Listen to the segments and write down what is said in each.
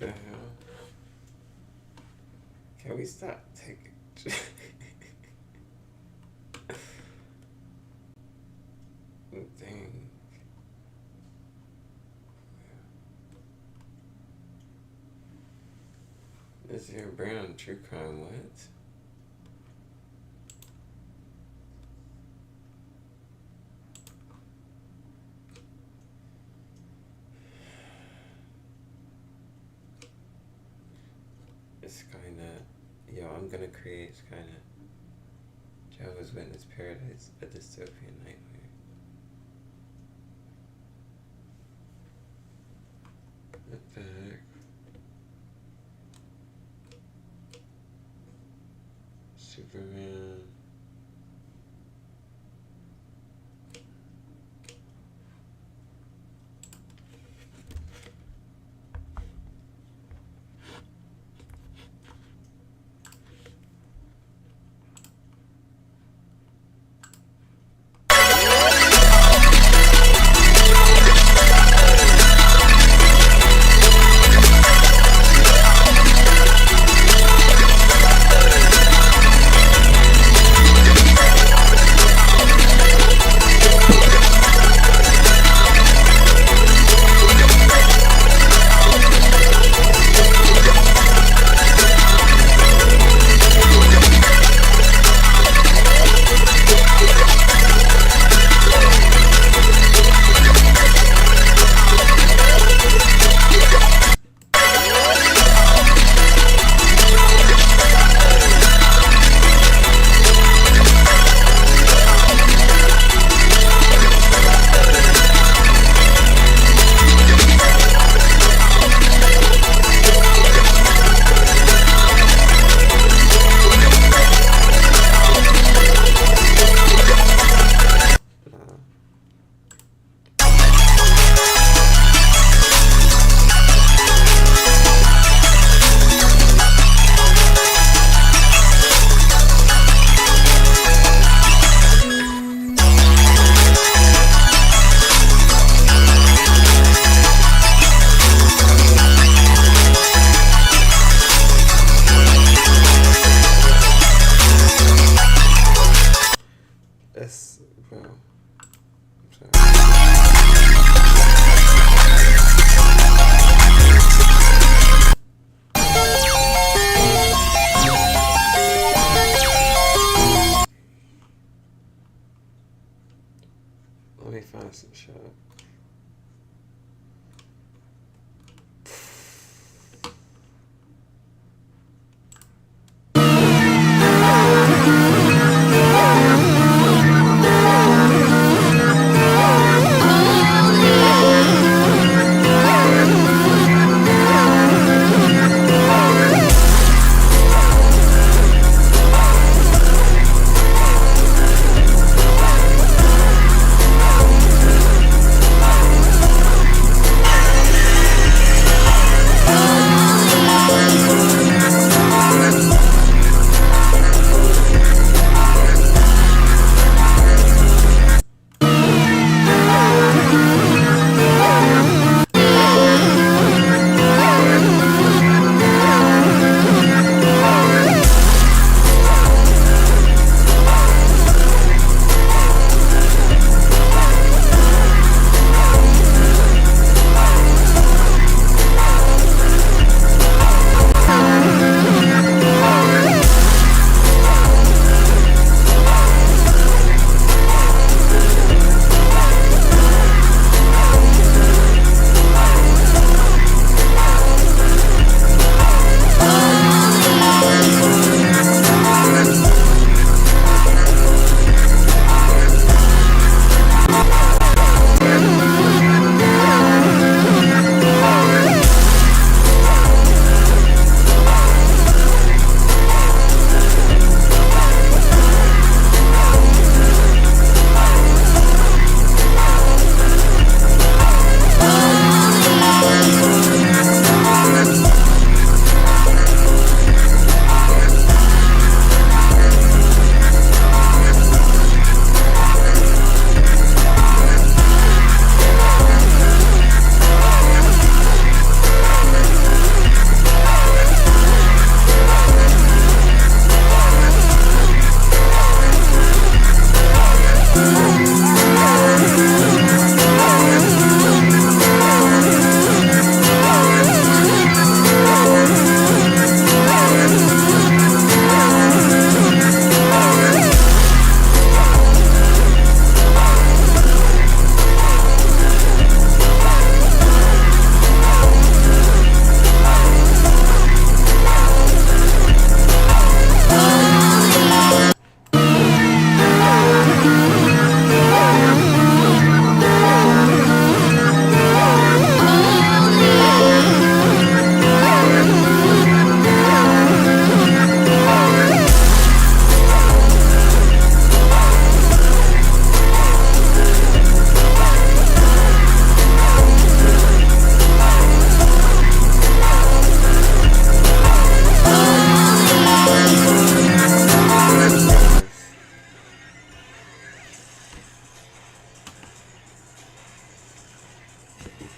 the hell? Can we stop taking... Dang. This here Brown True Crime, what? Skynet. Yo, I'm gonna create Skynet. Jehovah's Witness Paradise, a dystopian nightmare. What the heck? Superman.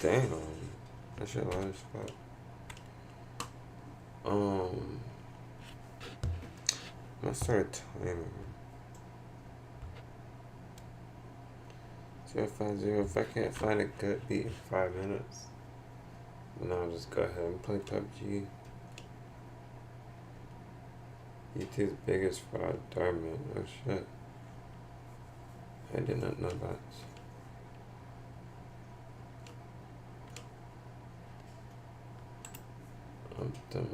Damn. That shit loud as fuck. I'm gonna start a timer. 050. If I can't find a good beat in 5 minutes, then I'll just go ahead and play PUBG. YouTube's biggest fraud, Darman. Oh shit. I did not know that. I'm done.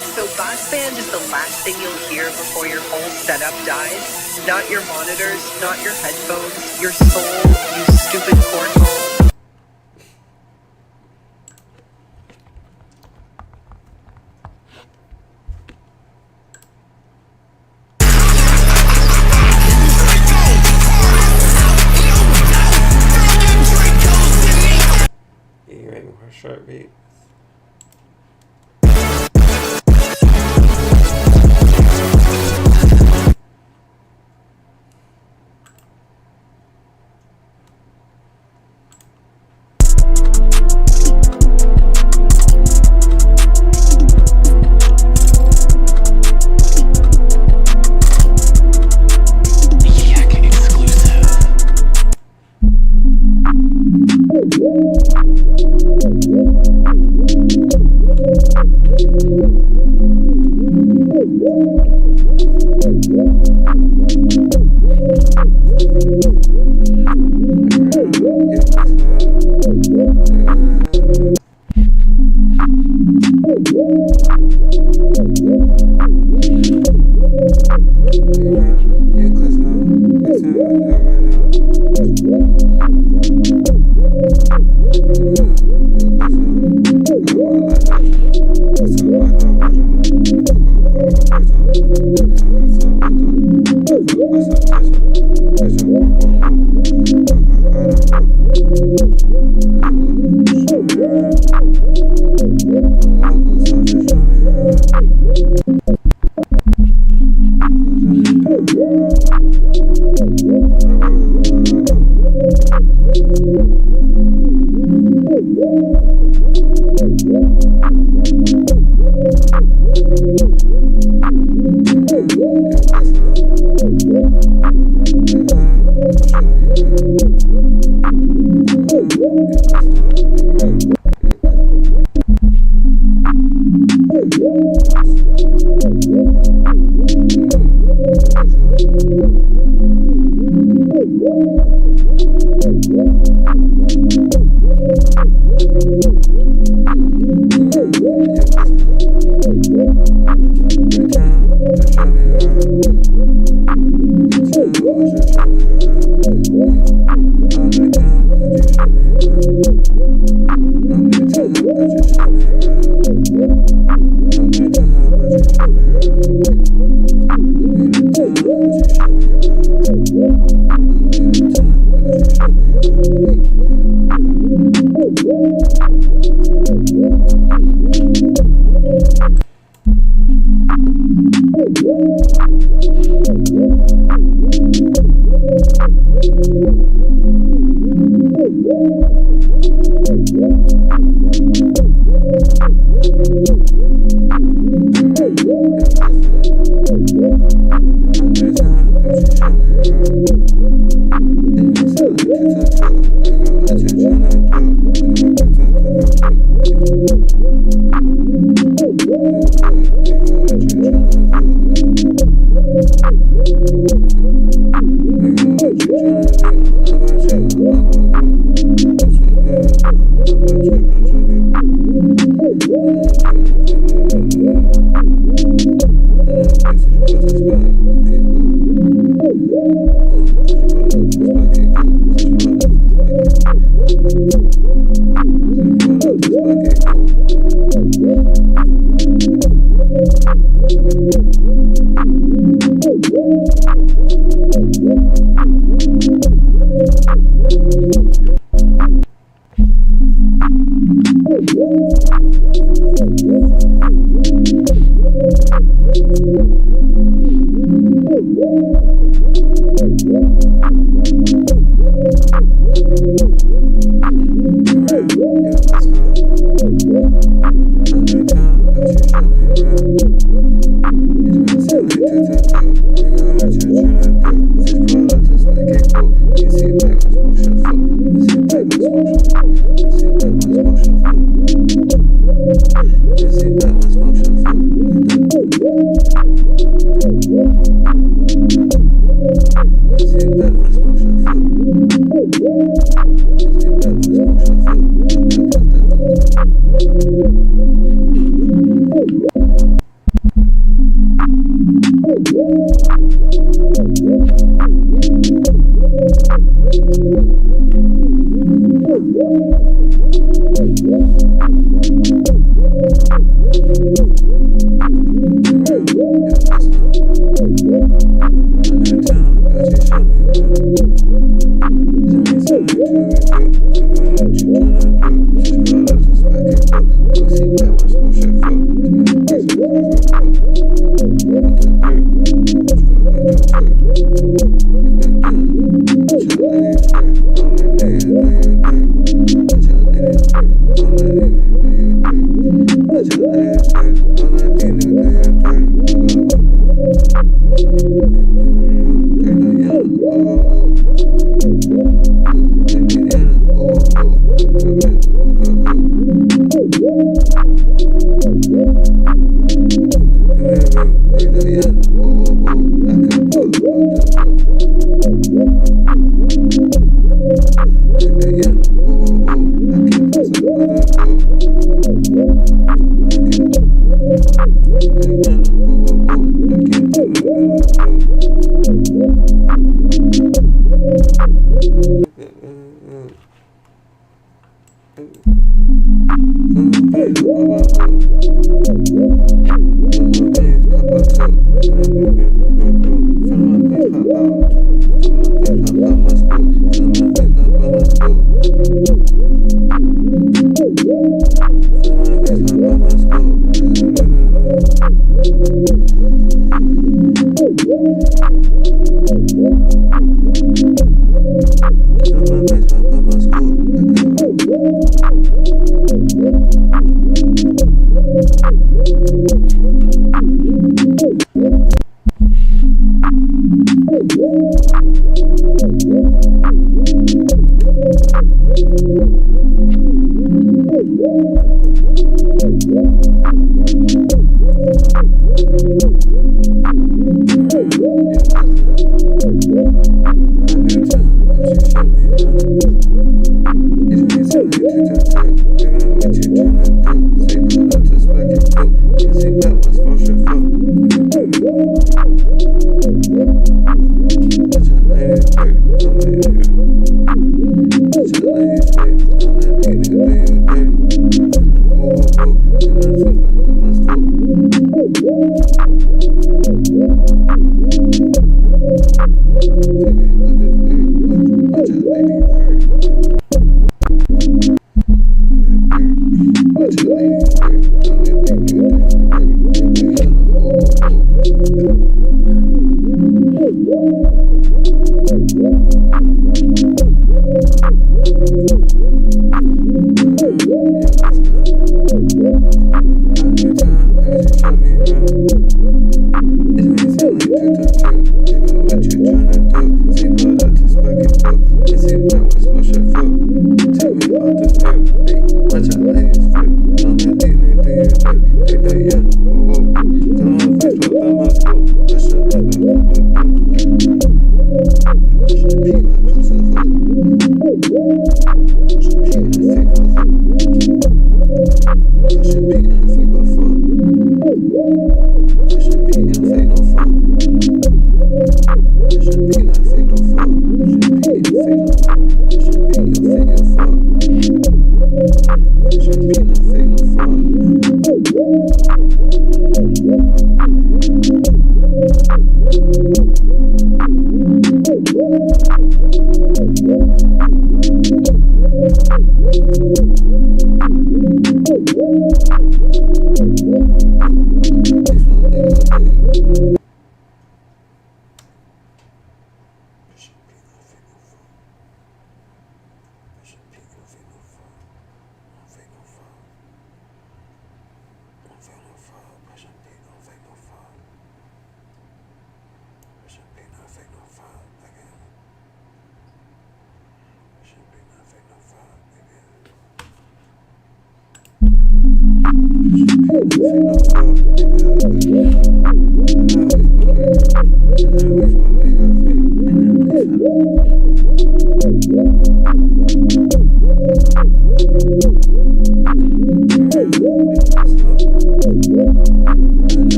So GarageBand is the last thing you'll hear before your whole setup dies. Not your monitors, not your headphones, your soul, you stupid cornball. You ready for a short beat?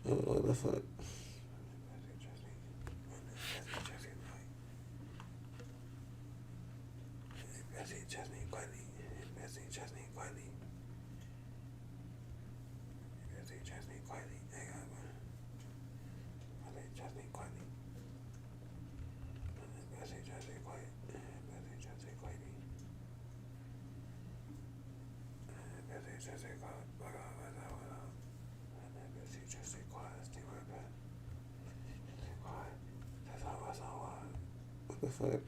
What the fuck? What the fuck?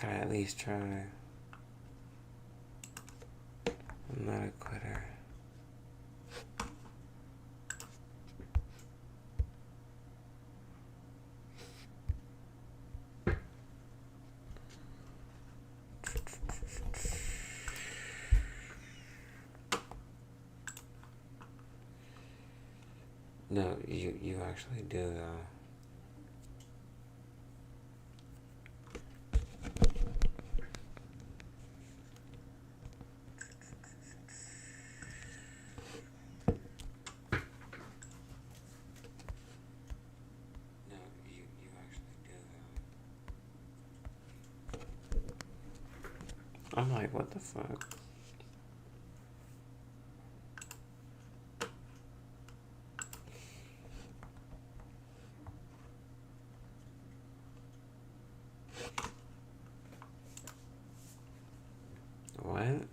Gotta at least try. I'm not a quitter. No, you actually do though. I'm like, what the fuck? What?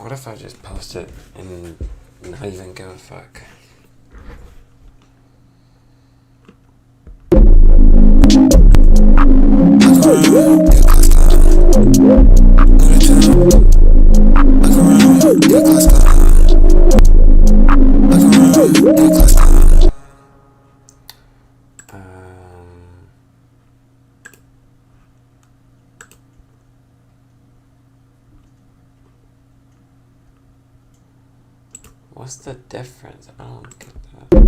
What if I just post it and not even give a fuck? What's the difference? I don't get that.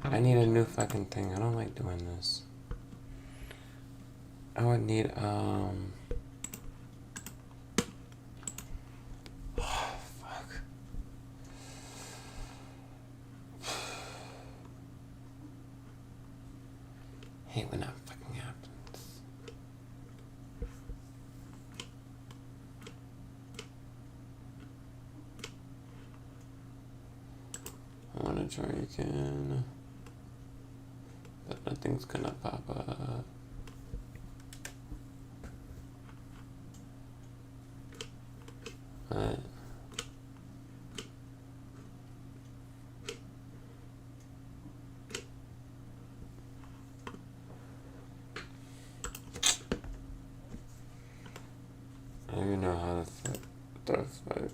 I need a new fucking thing. I don't like doing this. I would need, oh, fuck. Hate when that fucking happens. I wanna try again. But nothing's gonna pop up. But I don't even know how to fight.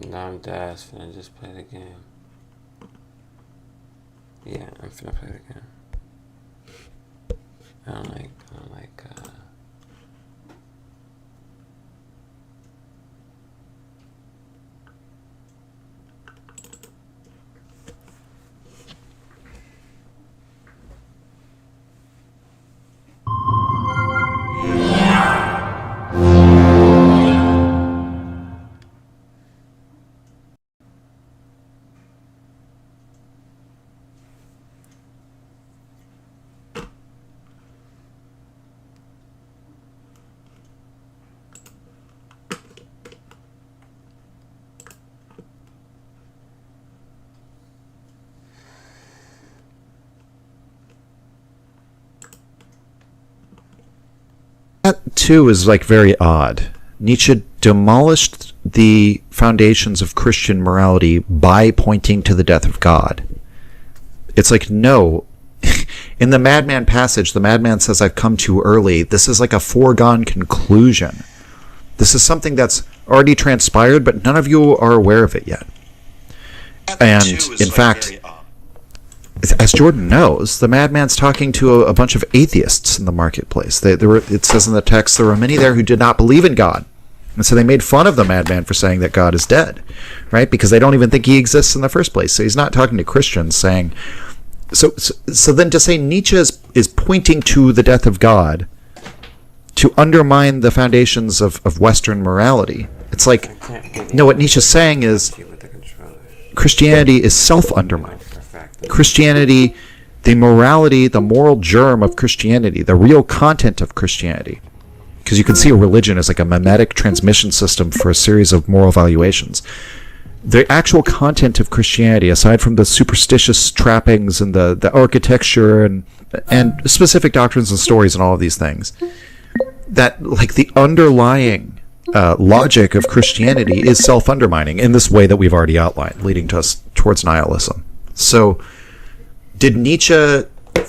No, I'm dead. Finna just play the game. Yeah, I'm finna play the game. I don't like, That too is like very odd. Nietzsche demolished the foundations of Christian morality by pointing to the death of God. It's like, no. In the madman passage, the madman says, I've come too early. This is like a foregone conclusion. This is something that's already transpired, but none of you are aware of it yet. And in fact, as Jordan knows, the madman's talking to a bunch of atheists in the marketplace. It says in the text, there were many there who did not believe in God. And so they made fun of the madman for saying that God is dead, right? Because they don't even think he exists in the first place. So he's not talking to Christians saying... So then to say Nietzsche is pointing to the death of God to undermine the foundations of Western morality, it's like, no, what Nietzsche's saying is Christianity is self-undermining. Christianity, the morality, the moral germ of Christianity, the real content of Christianity, because you can see a religion as like a mimetic transmission system for a series of moral valuations. The actual content of Christianity, aside from the superstitious trappings and the architecture and specific doctrines and stories and all of these things, that like the underlying logic of Christianity is self-undermining in this way that we've already outlined, leading to us towards nihilism. So did Nietzsche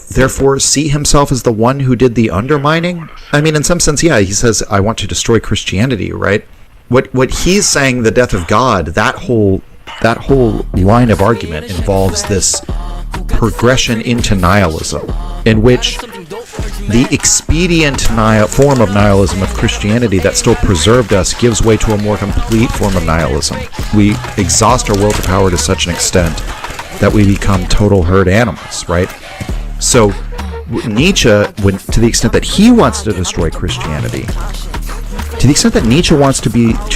therefore see himself as the one who did the undermining? I mean, in some sense, yeah, he says, I want to destroy Christianity, right? What he's saying, the death of God, that whole line of argument involves this progression into nihilism, in which the expedient form of nihilism of Christianity that still preserved us gives way to a more complete form of nihilism. We exhaust our will to power to such an extent that we become total herd animals, right? So Nietzsche, to the extent that he wants to destroy Christianity, to the extent that Nietzsche wants to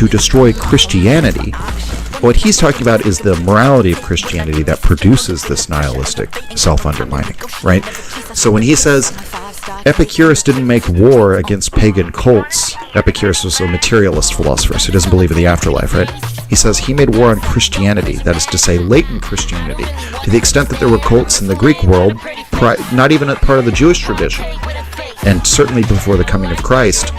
destroy Christianity, what he's talking about is the morality of Christianity that produces this nihilistic self-undermining, right? So when he says Epicurus didn't make war against pagan cults, Epicurus was a materialist philosopher, so he doesn't believe in the afterlife, right? He says he made war on Christianity, that is to say latent Christianity, to the extent that there were cults in the Greek world, not even a part of the Jewish tradition, and certainly before the coming of Christ,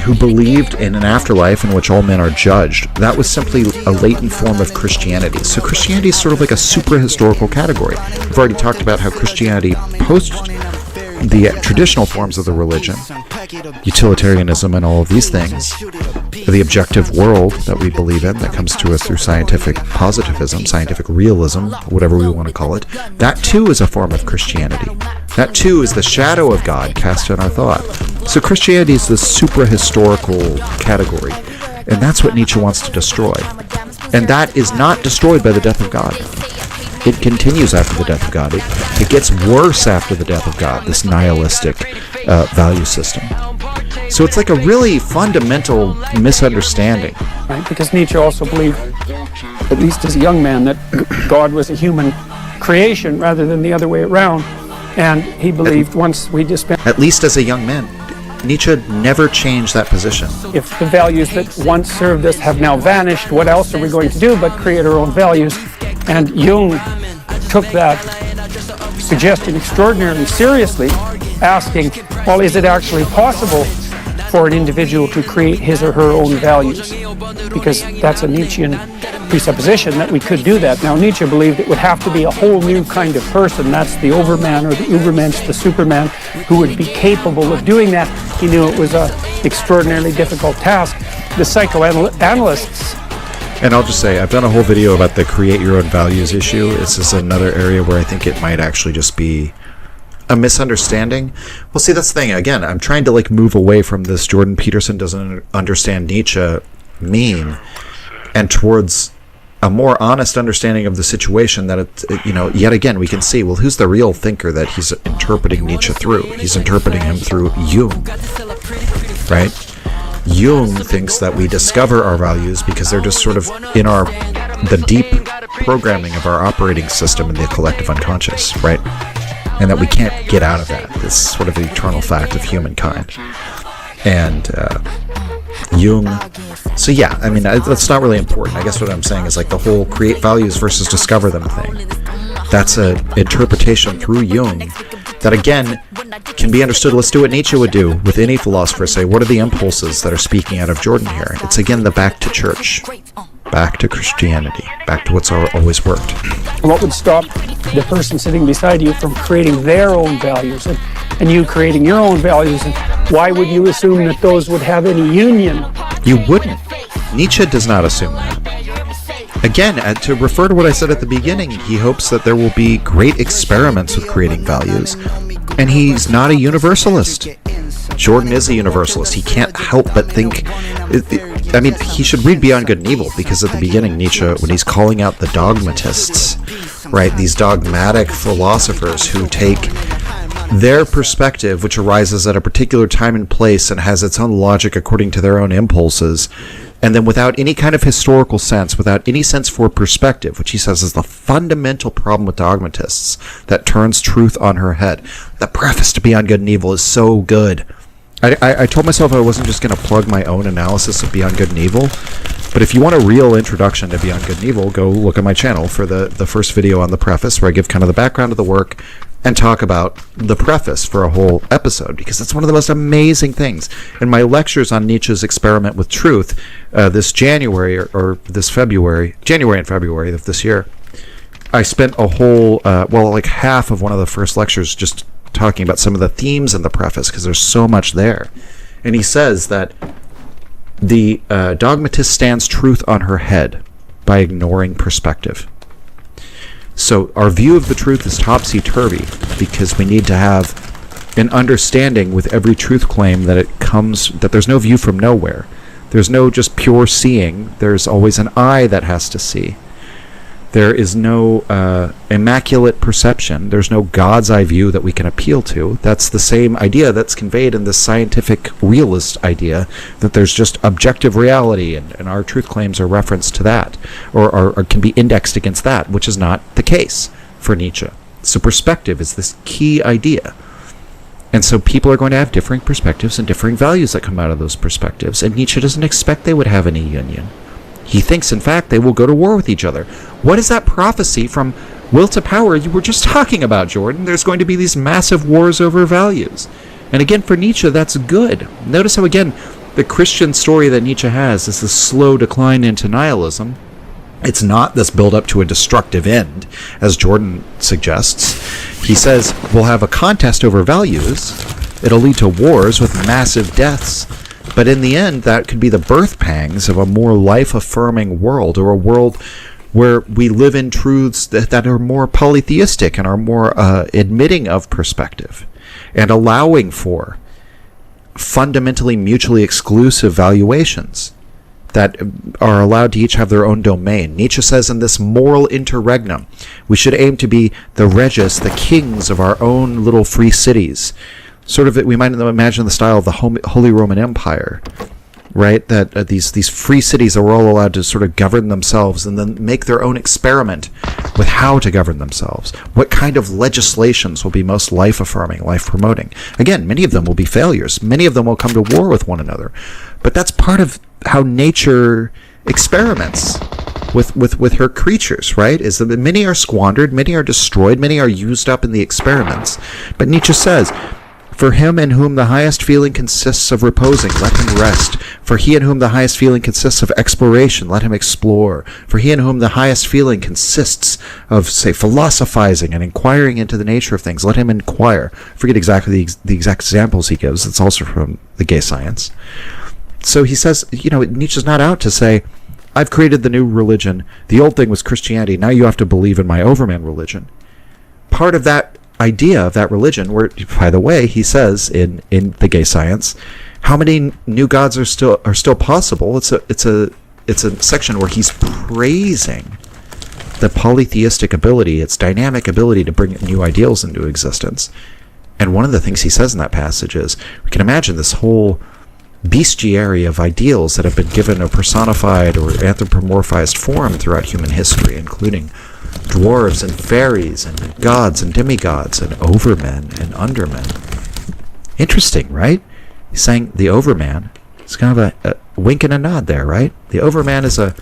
who believed in an afterlife in which all men are judged. That was simply a latent form of Christianity. So Christianity is sort of like a super-historical category. We've already talked about how Christianity post the traditional forms of the religion, utilitarianism and all of these things, the objective world that we believe in, that comes to us through scientific positivism, scientific realism, whatever we want to call it, that too is a form of Christianity. That too is the shadow of God cast in our thought. So Christianity is this super-historical category, and that's what Nietzsche wants to destroy. And that is not destroyed by the death of God. It continues after the death of God. It gets worse after the death of God, this nihilistic value system. So it's like a really fundamental misunderstanding. Right? Because Nietzsche also believed, at least as a young man, that God was a human creation rather than the other way around. And he believed once we dispense... At least as a young man, Nietzsche never changed that position. If the values that once served us have now vanished, what else are we going to do but create our own values? And Jung took that suggestion extraordinarily seriously, asking, well, is it actually possible for an individual to create his or her own values? Because that's a Nietzschean presupposition that we could do that. Now, Nietzsche believed it would have to be a whole new kind of person. That's the Overman or the Ubermensch, the Superman, who would be capable of doing that. He knew it was an extraordinarily difficult task. The psychoanalysts And I'll just say, I've done a whole video about the create your own values issue. This is another area where I think it might actually just be a misunderstanding. Well, see, that's the thing. Again, I'm trying to like move away from this Jordan Peterson doesn't understand Nietzsche meme and towards a more honest understanding of the situation that yet again, we can see, well, who's the real thinker that he's interpreting Nietzsche through? He's interpreting him through Jung, right? Jung thinks that we discover our values because they're just sort of in the deep programming of our operating system in the collective unconscious, right? And that we can't get out of that. This sort of eternal fact of humankind. And Jung. So yeah, I mean, that's not really important. I guess what I'm saying is like the whole create values versus discover them thing. That's an interpretation through Jung that, again, can be understood. Let's do what Nietzsche would do with any philosopher. Say, what are the impulses that are speaking out of Jordan here? It's, again, the back to church, back to Christianity, back to what's always worked. What would stop the person sitting beside you from creating their own values and you creating your own values? And why would you assume that those would have any union? You wouldn't. Nietzsche does not assume that. Again, to refer to what I said at the beginning, he hopes that there will be great experiments with creating values, and he's not a universalist. Jordan is a universalist. He can't help but think... I mean, he should read Beyond Good and Evil, because at the beginning, Nietzsche, when he's calling out the dogmatists, right, these dogmatic philosophers who take their perspective, which arises at a particular time and place and has its own logic according to their own impulses, and then without any kind of historical sense, without any sense for perspective, which he says is the fundamental problem with dogmatists that turns truth on her head. The preface to Beyond Good and Evil is so good. I told myself I wasn't just going to plug my own analysis of Beyond Good and Evil, but if you want a real introduction to Beyond Good and Evil, go look at my channel for the first video on the preface, where I give kind of the background of the work and talk about the preface for a whole episode, because it's one of the most amazing things. In my lectures on Nietzsche's experiment with truth, this January or this February, January and February of this year, I spent a whole, like half of one of the first lectures just talking about some of the themes in the preface, because there's so much there. And he says that the dogmatist stands truth on her head by ignoring perspective. So our view of the truth is topsy-turvy because we need to have an understanding with every truth claim that that there's no view from nowhere. There's no just pure seeing. There's always an eye that has to see. There is no immaculate perception. There's no God's eye view that we can appeal to. That's the same idea that's conveyed in this scientific realist idea that there's just objective reality, and our truth claims are referenced to that, or can be indexed against that, which is not the case for Nietzsche. So perspective is this key idea. And so people are going to have differing perspectives and differing values that come out of those perspectives, and Nietzsche doesn't expect they would have any union. He thinks, in fact, they will go to war with each other. What is that prophecy from Will to Power you were just talking about, Jordan? There's going to be these massive wars over values. And again, for Nietzsche, that's good. Notice how, again, the Christian story that Nietzsche has is this slow decline into nihilism. It's not this build-up to a destructive end, as Jordan suggests. He says, we'll have a contest over values. It'll lead to wars with massive deaths. But in the end, that could be the birth pangs of a more life-affirming world, or a world where we live in truths that are more polytheistic and are more admitting of perspective and allowing for fundamentally mutually exclusive valuations that are allowed to each have their own domain. Nietzsche says in this moral interregnum, we should aim to be the reges, the kings of our own little free cities. Sort of, we might imagine the style of the Holy Roman Empire, right? That these free cities are all allowed to sort of govern themselves and then make their own experiment with how to govern themselves. What kind of legislations will be most life-affirming, life-promoting? Again, many of them will be failures. Many of them will come to war with one another. But that's part of how nature experiments with her creatures, right? Is that many are squandered, many are destroyed, many are used up in the experiments. But Nietzsche says, for him in whom the highest feeling consists of reposing, let him rest. For he in whom the highest feeling consists of exploration, let him explore. For he in whom the highest feeling consists of, say, philosophizing and inquiring into the nature of things, let him inquire. I forget exactly the exact examples he gives. It's also from the Gay Science. So he says, Nietzsche's not out to say, I've created the new religion. The old thing was Christianity. Now you have to believe in my Overman religion. Part of that idea of that religion, where, by the way, he says in the Gay Science, how many new gods are still possible? It's a section where he's praising the polytheistic ability, its dynamic ability to bring new ideals into existence. And one of the things he says in that passage is, we can imagine this whole bestiary of ideals that have been given a personified or anthropomorphized form throughout human history, including dwarves and fairies and gods and demigods and overmen and undermen. Interesting, right? He's saying the overman. It's kind of a wink and a nod there, right? The overman is a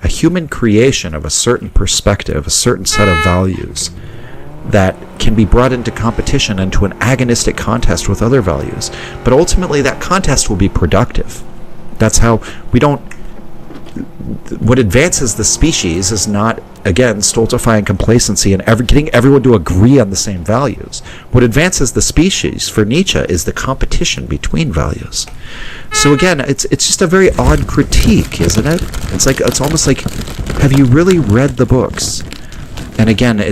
human creation of a certain perspective, a certain set of values that can be brought into competition, into an agonistic contest with other values. But ultimately that contest will be productive. That's how we don't... What advances the species is not, again, stultifying complacency and getting everyone to agree on the same values. What advances the species for Nietzsche is the competition between values. So again, it's just a very odd critique, isn't it? It's almost like, have you really read the books? And again,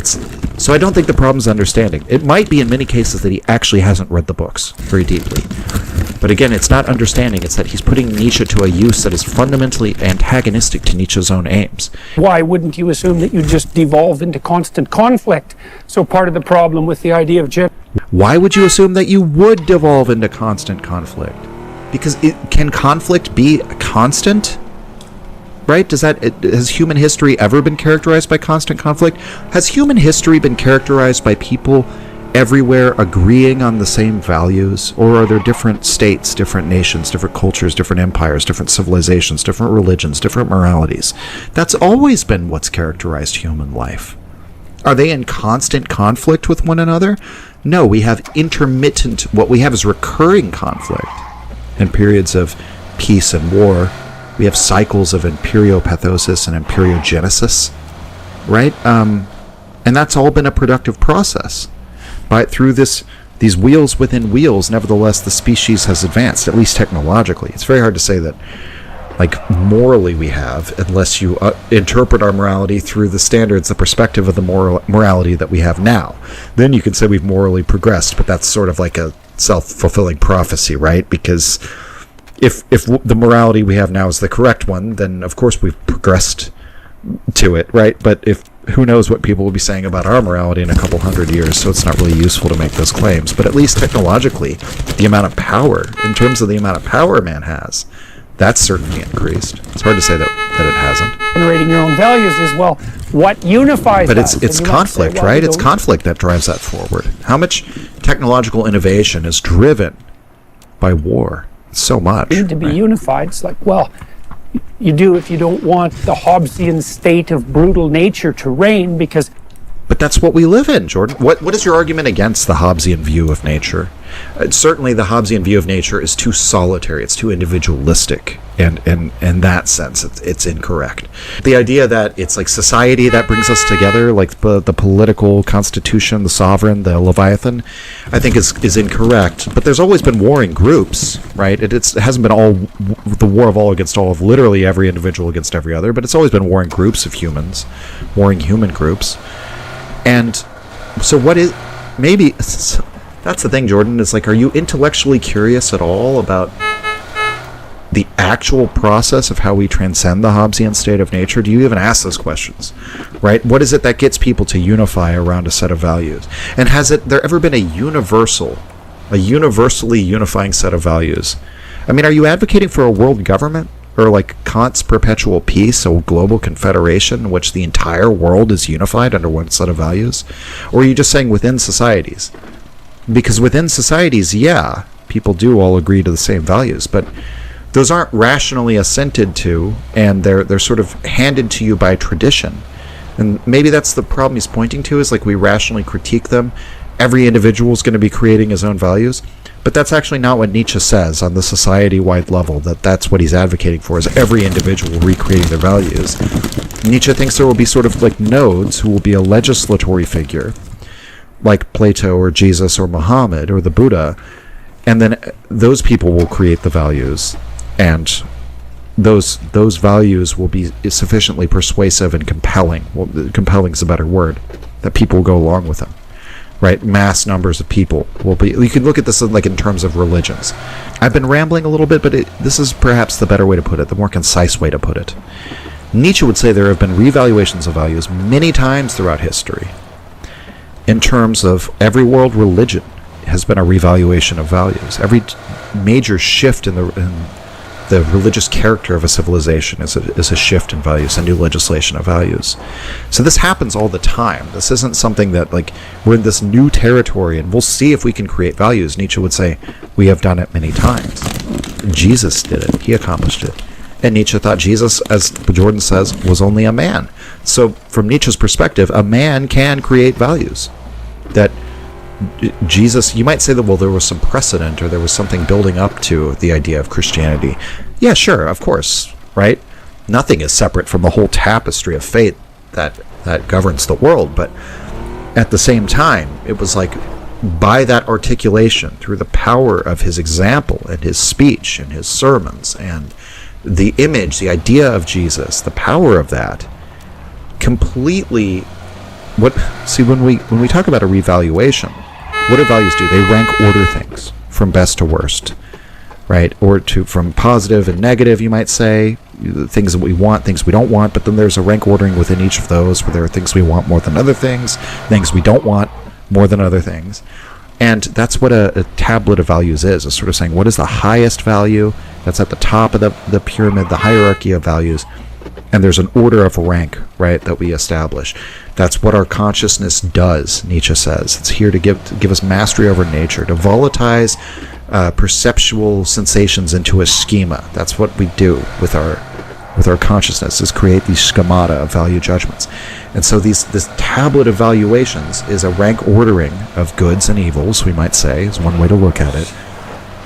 so I don't think the problem's understanding. It might be in many cases that he actually hasn't read the books very deeply. But again, it's not understanding. It's that he's putting Nietzsche to a use that is fundamentally antagonistic to Nietzsche's own aims. Why wouldn't you assume that you just devolve into constant conflict? So part of the problem with the idea of gender... Why would you assume that you would devolve into constant conflict? Because can conflict be constant? Right? Has human history ever been characterized by constant conflict? Has human history been characterized by people everywhere agreeing on the same values? Or are there different states, different nations, different cultures, different empires, different civilizations, different religions, different moralities? That's always been what's characterized human life. Are they in constant conflict with one another? No, we have intermittent, what we have is recurring conflict. In periods of peace and war, we have cycles of imperiopathosis and imperiogenesis, right? And that's all been a productive process. But through these wheels within wheels, nevertheless, the species has advanced, at least technologically. It's very hard to say that, like, morally we have, unless you interpret our morality through the standards, the perspective of the morality that we have now. Then you can say we've morally progressed, but that's sort of like a self-fulfilling prophecy, right? Because if the morality we have now is the correct one, then of course we've progressed to it, right? But who knows what people will be saying about our morality in a couple hundred years, so it's not really useful to make those claims. But at least technologically, the amount of power, in terms of the amount of power man has, that's certainly increased. It's hard to say that it hasn't. Generating your own values is, well, what unifies but us? It's conflict, right? It's conflict that drives that forward. How much technological innovation is driven by war? So much. Need to be unified. It's like, well, you do if you don't want the Hobbesian state of brutal nature to reign, because... But that's what we live in, Jordan. What is your argument against the Hobbesian view of nature? Certainly the Hobbesian view of nature is too solitary, it's too individualistic, and in that sense it's incorrect. The idea that it's like society that brings us together, like the political constitution, the sovereign, the Leviathan, I think is incorrect. But there's always been warring groups, right? It hasn't been all the war of all against all of literally every individual against every other, but it's always been warring groups of humans, warring human groups. And so what is, maybe, that's the thing, Jordan, is like, are you intellectually curious at all about the actual process of how we transcend the Hobbesian state of nature? Do you even ask those questions, right? What is it that gets people to unify around a set of values? And has there ever been a universally unifying set of values? I mean, are you advocating for a world government? Or like Kant's perpetual peace, a global confederation in which the entire world is unified under one set of values? Or are you just saying within societies? Because within societies, yeah, people do all agree to the same values, but those aren't rationally assented to, and they're sort of handed to you by tradition. And maybe that's the problem he's pointing to, is like we rationally critique them. Every individual is going to be creating his own values. But that's actually not what Nietzsche says on the society-wide level, that's what he's advocating for, is every individual recreating their values. Nietzsche thinks there will be sort of like nodes who will be a legislatory figure, like Plato or Jesus or Muhammad or the Buddha, and then those people will create the values, and those values will be sufficiently persuasive and compelling. Well, compelling is a better word, that people will go along with them, right? Mass numbers of people will be. You can look at this like in terms of religions. I've been rambling a little bit, but this is perhaps the better way to put it, the more concise way to put it. Nietzsche would say there have been revaluations of values many times throughout history. In terms of every world religion has been a revaluation of values. Every major shift in the religious character of a civilization is a shift in values, a new legislation of values. So this happens all the time. This isn't something that, like, we're in this new territory and we'll see if we can create values. Nietzsche would say, we have done it many times. Jesus did it. He accomplished it. And Nietzsche thought Jesus, as Jordan says, was only a man. So from Nietzsche's perspective, a man can create values. That Jesus, you might say that, well, there was some precedent or there was something building up to the idea of Christianity. Yeah, sure, of course, right? Nothing is separate from the whole tapestry of fate that governs the world. But at the same time, it was like, by that articulation, through the power of his example and his speech and his sermons and the image, the idea of Jesus, the power of that, completely. When we talk about a revaluation, what do values do? They rank order things from best to worst, right? Or from positive and negative, you might say, things that we want, things we don't want. But then there's a rank ordering within each of those, where there are things we want more than other things we don't want more than other things. And that's what a tablet of values is. It's sort of saying, what is the highest value that's at the top of the pyramid, the hierarchy of values, and there's an order of rank, right, that we establish. That's what our consciousness does, Nietzsche says. It's here to give us mastery over nature, to volatilize perceptual sensations into a schema. That's what we do with our consciousness, is create these schemata of value judgments. And so this tablet of valuations is a rank ordering of goods and evils, we might say, is one way to look at it.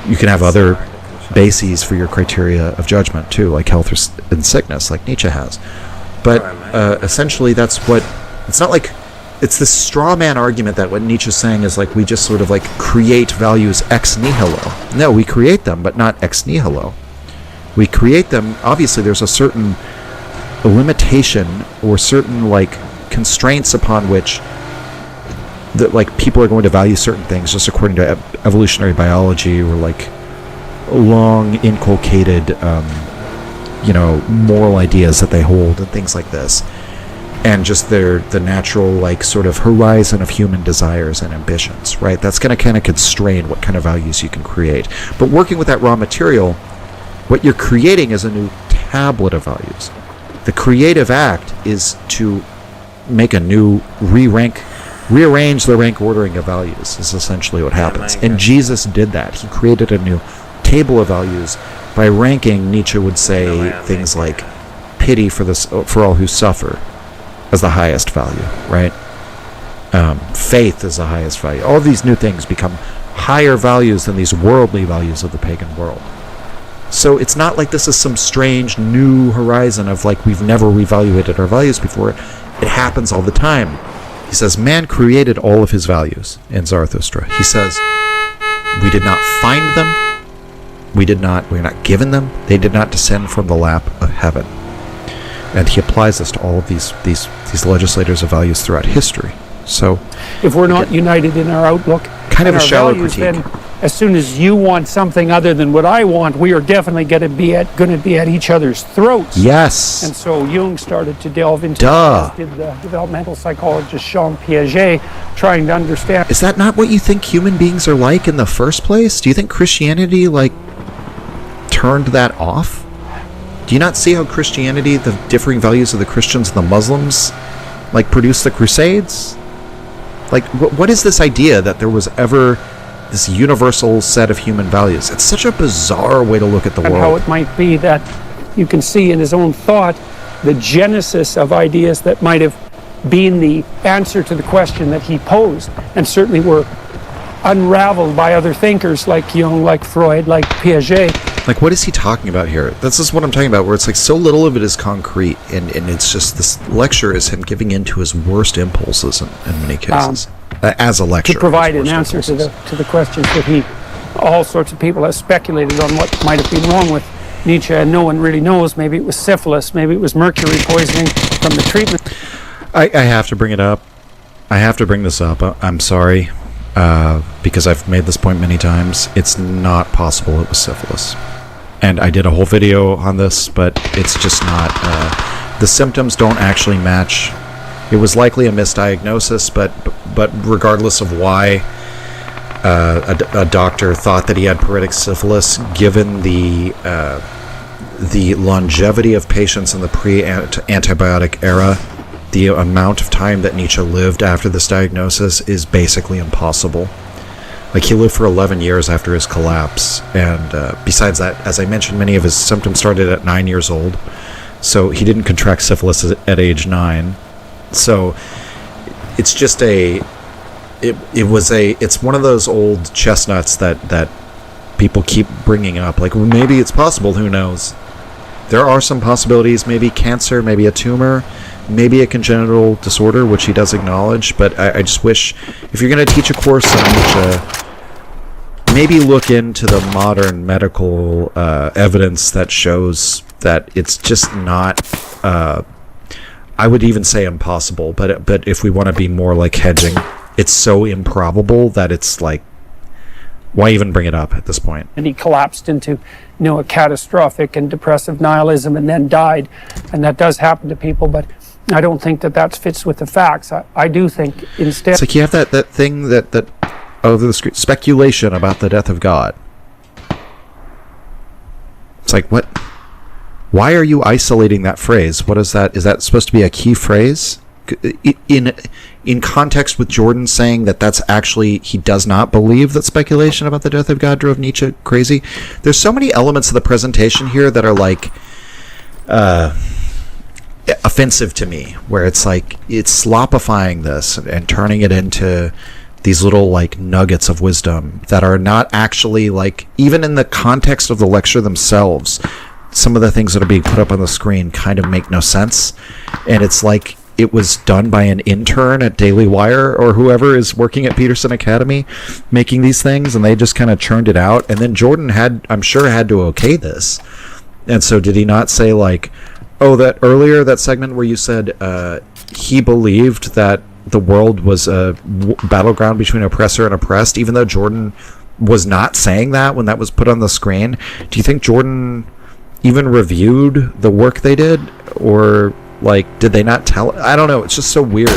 You can have other bases for your criteria of judgment too, like health and sickness, like Nietzsche has. But essentially that's what, it's not like, it's this straw man argument that what Nietzsche's saying is like we just sort of like create values ex nihilo. No, we create them, but not ex nihilo. We create them, obviously there's a certain limitation or certain like constraints upon which that like people are going to value certain things just according to evolutionary biology, or like long inculcated moral ideas that they hold and things like this, and just the natural like sort of horizon of human desires and ambitions, right? That's going to kind of constrain what kind of values you can create. But working with that raw material, what you're creating is a new tablet of values. The creative act is to make a new rearrange the rank ordering of values, is essentially what happens. And Jesus did that. He created a new table of values by ranking, Nietzsche would say, things like pity for all who suffer as the highest value, right? Faith is the highest value. All these new things become higher values than these worldly values of the pagan world. So it's not like this is some strange new horizon of like we've never reevaluated our values before. It happens all the time. He says man created all of his values in Zarathustra. He says we did not find them. We were not given them. They did not descend from the lap of heaven. And he applies this to all of these legislators of values throughout history. So if we're not united in our outlook, kind of a shallow values, critique. then as soon as you want something other than what I want, we are definitely going to be at each other's throats. Yes. And so Jung started to delve into Duh. as did the developmental psychologist Jean Piaget, trying to understand. Is that not what you think human beings are like in the first place? Do you think Christianity turned that off? Do you not see how Christianity, the differing values of the Christians and the Muslims, produced the Crusades? What is this idea that there was ever this universal set of human values? It's such a bizarre way to look at the world. And how it might be that you can see in his own thought the genesis of ideas that might have been the answer to the question that he posed, and certainly were unraveled by other thinkers like Jung, like Freud, like Piaget. What is he talking about here? This is what I'm talking about, where it's so little of it is concrete, and it's just, this lecture is him giving in to his worst impulses in many cases. As a lecture. To provide an answer to the questions that all sorts of people have speculated on what might have been wrong with Nietzsche, and no one really knows. Maybe it was syphilis, maybe it was mercury poisoning from the treatment. I have to bring it up. I have to bring this up. I'm sorry, because I've made this point many times. It's not possible it was syphilis. And I did a whole video on this, but it's just not. The symptoms don't actually match. It was likely a misdiagnosis, but regardless of why a doctor thought that he had paretic syphilis, given the longevity of patients in the pre-antibiotic era, the amount of time that Nietzsche lived after this diagnosis is basically impossible. Like, he lived for 11 years after his collapse, and besides that, as I mentioned, many of his symptoms started at 9 years old, so he didn't contract syphilis at age 9. So it's just it's one of those old chestnuts that people keep bringing up. Like, well, maybe it's possible, who knows? There are some possibilities, maybe cancer, maybe a tumor, maybe a congenital disorder, which he does acknowledge, but I just wish, if you're going to teach a course on Nietzsche, maybe look into the modern medical evidence that shows that it's just not, I would even say impossible, but if we want to be more like hedging, it's so improbable that it's like, why even bring it up at this point? And he collapsed into, a catastrophic and depressive nihilism and then died. And that does happen to people, but I don't think that fits with the facts. I do think instead... It's like you have that thing that over the screen, speculation about the death of God. It's like, what? Why are you isolating that phrase? What is that? Is that supposed to be a key phrase? In context with Jordan saying that's actually, he does not believe that speculation about the death of God drove Nietzsche crazy. There's so many elements of the presentation here that are like offensive to me, where it's like, it's slopifying this and turning it into these little like nuggets of wisdom that are not actually, like, even in the context of the lecture themselves, some of the things that are being put up on the screen kind of make no sense. And it's like it was done by an intern at Daily Wire or whoever is working at Peterson Academy making these things, and they just kind of churned it out. And then Jordan I'm sure had to okay this. And so did he not say, like, oh, that segment where you said he believed that the world was a battleground between oppressor and oppressed, even though Jordan was not saying that when that was put on the screen? Do you think Jordan even reviewed the work they did, or like, did they not tell? I don't know. It's just so weird.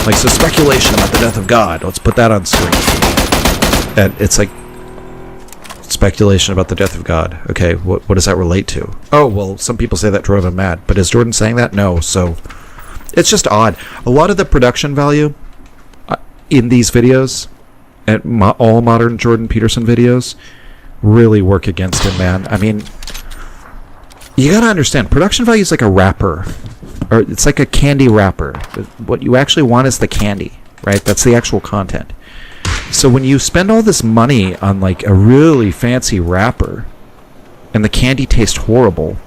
Like, so speculation about the death of God, let's put that on screen. And it's like, speculation about the death of God. Okay, what does that relate to? Oh, well, some people say that drove him mad, but is Jordan saying that? No. So it's just odd. A lot of the production value in these videos, at all modern Jordan Peterson videos, really work against him, man. I mean, you gotta understand, production value is like a wrapper, or it's like a candy wrapper. What you actually want is the candy, right? That's the actual content. So when you spend all this money on like a really fancy wrapper and the candy tastes horrible,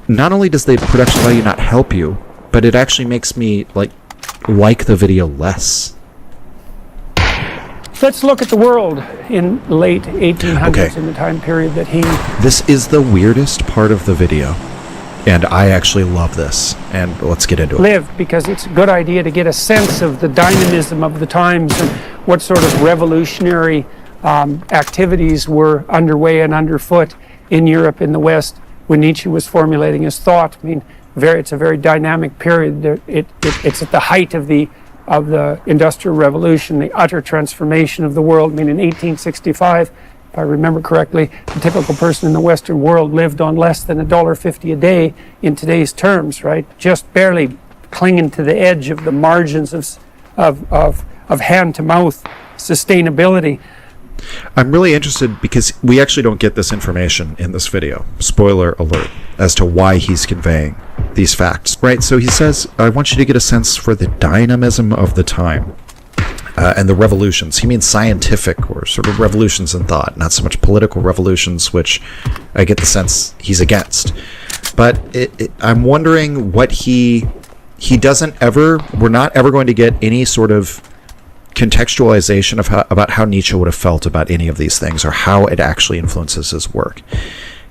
not only does the production value not help you, but it actually makes me like the video less. Let's look at the world in the late 1800s, okay, in the time period that he... This is the weirdest part of the video, and I actually love this, and let's get into it. Lived, because it's a good idea to get a sense of the dynamism of the times and what sort of revolutionary activities were underway and underfoot in Europe, in the West, when Nietzsche was formulating his thought. I mean, it's a very dynamic period. It's at the height of the Industrial Revolution, the utter transformation of the world. I mean, in 1865, if I remember correctly, the typical person in the Western world lived on less than $1.50 a day in today's terms, right? Just barely clinging to the edge of the margins of hand-to-mouth sustainability. I'm really interested because we actually don't get this information in this video, spoiler alert, as to why he's conveying these facts, right? So he says, I want you to get a sense for the dynamism of the time and the revolutions. He means scientific or sort of revolutions in thought, not so much political revolutions, which I get the sense he's against. But I'm wondering what he doesn't ever, we're not ever going to get any sort of about how Nietzsche would have felt about any of these things or how it actually influences his work.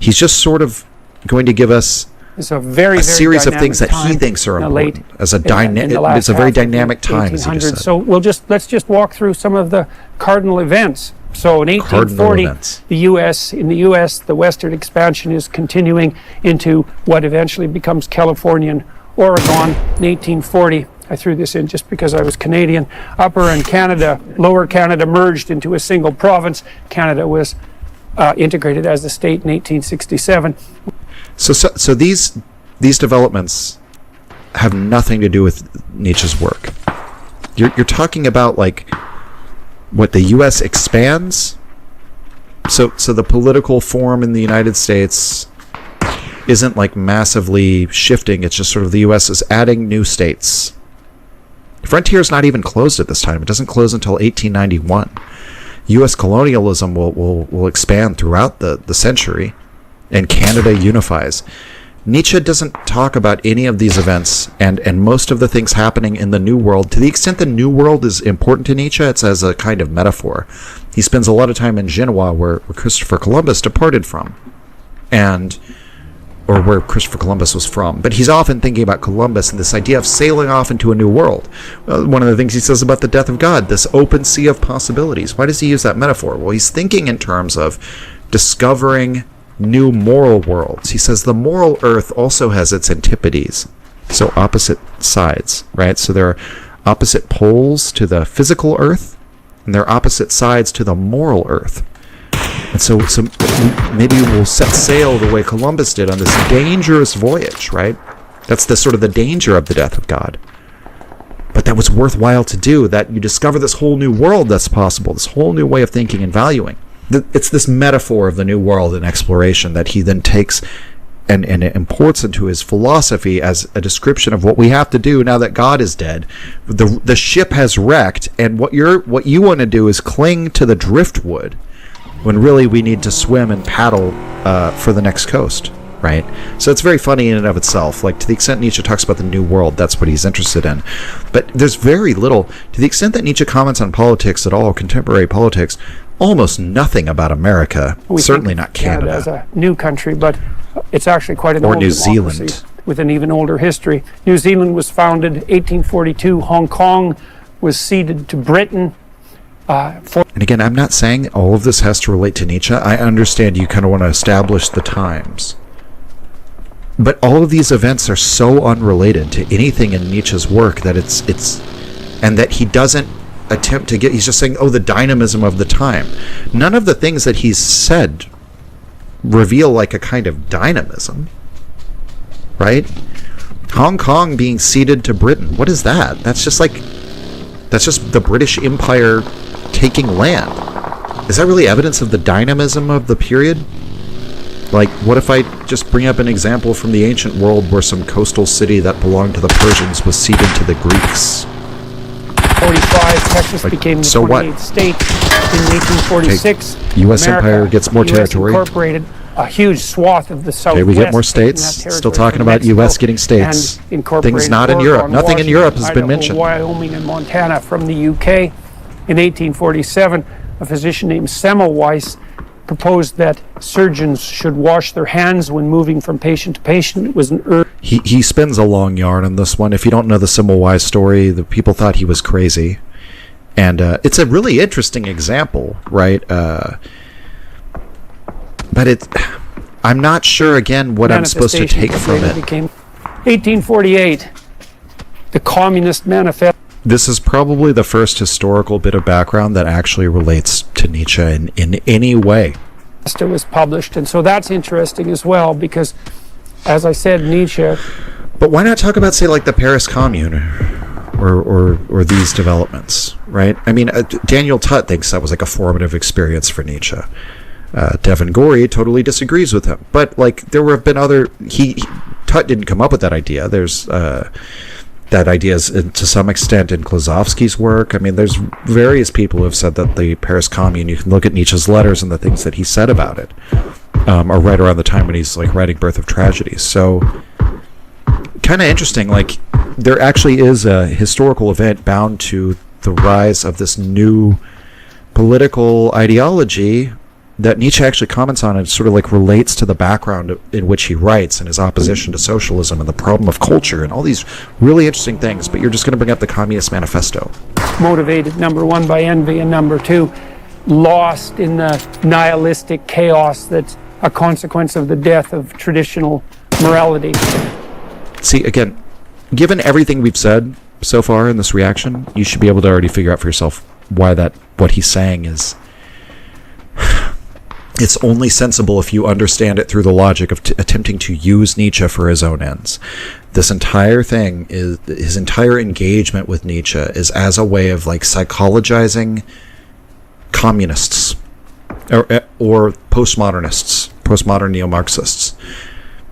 He's just sort of going to give us It's a very, a very series of things that dynamic he time thinks are in the important. late- As a in the last it's a very half of the dynamic time, as you just 1800s. said. So let's just walk through some of the cardinal events. So in Cardinal 1840, events. in the U.S., the western expansion is continuing into what eventually becomes California and Oregon. In 1840, I threw this in just because I was Canadian. Upper and Canada, Lower Canada merged into a single province. Canada was integrated as a state in 1867. So these developments have nothing to do with Nietzsche's work. You're talking about like what the U.S. expands. So the political form in the United States isn't like massively shifting. It's just sort of the U.S. is adding new states. The frontier is not even closed at this time. It doesn't close until 1891. U.S. colonialism will expand throughout the century, and Canada unifies. Nietzsche doesn't talk about any of these events and most of the things happening in the New World. To the extent the New World is important to Nietzsche, it's as a kind of metaphor. He spends a lot of time in Genoa, where Christopher Columbus departed from, or where Christopher Columbus was from. But he's often thinking about Columbus and this idea of sailing off into a new world. One of the things he says about the death of God, this open sea of possibilities. Why does he use that metaphor? Well, he's thinking in terms of discovering new moral worlds. He says the moral earth also has its antipodes, so opposite sides, right? So there are opposite poles to the physical earth, and there are opposite sides to the moral earth. And so maybe we'll set sail the way Columbus did on this dangerous voyage, right? That's the sort of the danger of the death of God. But that was worthwhile to do, that you discover this whole new world that's possible, this whole new way of thinking and valuing. It's this metaphor of the new world and exploration that he then takes and imports into his philosophy as a description of what we have to do now that God is dead. The ship has wrecked, and what you want to do is cling to the driftwood, when really we need to swim and paddle for the next coast, right? So it's very funny in and of itself. Like, to the extent Nietzsche talks about the new world, that's what he's interested in. But there's very little, to the extent that Nietzsche comments on politics at all, contemporary politics, almost nothing about America, certainly not Canada. As a new country, but it's actually quite an or old New democracy Zealand, with an even older history. New Zealand was founded 1842. Hong Kong was ceded to Britain. And again, I'm not saying all of this has to relate to Nietzsche. I understand you kind of want to establish the times. But all of these events are so unrelated to anything in Nietzsche's work that it's and that he doesn't attempt to get, he's just saying, oh, the dynamism of the time. None of the things that he's said reveal like a kind of dynamism, right? Hong Kong being ceded to Britain, what is that? That's just the British Empire taking land. Is that really evidence of the dynamism of the period? Like, what if I just bring up an example from the ancient world where some coastal city that belonged to the Persians was ceded to the Greeks? 45, Texas became the so 28th what? state. In 1846, U.S. Empire gets more US territory. incorporated a huge swath of the Southwest. Okay, we get more states. taking that territory Still talking from about Mexico, U.S. getting states. and incorporated Things not in Oregon, Europe. Nothing in Europe has been Washington, mentioned. Idaho, Wyoming, and Montana from the UK. In 1847, a physician named Semmelweis proposed that surgeons should wash their hands when moving from patient to patient. It was an He spins a long yarn on this one. If you don't know the Semmelweis story, the people thought he was crazy. And it's a really interesting example, right? But I'm not sure, again, what I'm supposed to take from it. 1848, the Communist Manifesto. This is probably the first historical bit of background that actually relates to Nietzsche in any way. Was published, and so that's interesting as well, because, as I said, Nietzsche. But why not talk about, say, like the Paris Commune, or these developments, right? I mean, Daniel Tutt thinks that was like a formative experience for Nietzsche. Devin Gorey totally disagrees with him, but like there have been other. Tutt didn't come up with that idea. There's that idea is to some extent in Klosowski's work. I mean, there's various people who have said that the Paris Commune, you can look at Nietzsche's letters and the things that he said about it, are right around the time when he's like writing Birth of Tragedies. So kind of interesting, like there actually is a historical event bound to the rise of this new political ideology that Nietzsche actually comments on and sort of like relates to the background in which he writes and his opposition to socialism and the problem of culture and all these really interesting things. But you're just going to bring up the Communist Manifesto. Motivated, number one, by envy, and number two, lost in the nihilistic chaos that's a consequence of the death of traditional morality. See, again, given everything we've said so far in this reaction, you should be able to already figure out for yourself why what he's saying is. It's only sensible if you understand it through the logic of attempting to use Nietzsche for his own ends. This entire thing is, his entire engagement with Nietzsche is as a way of like psychologizing communists or postmodernists, postmodern neo-Marxists.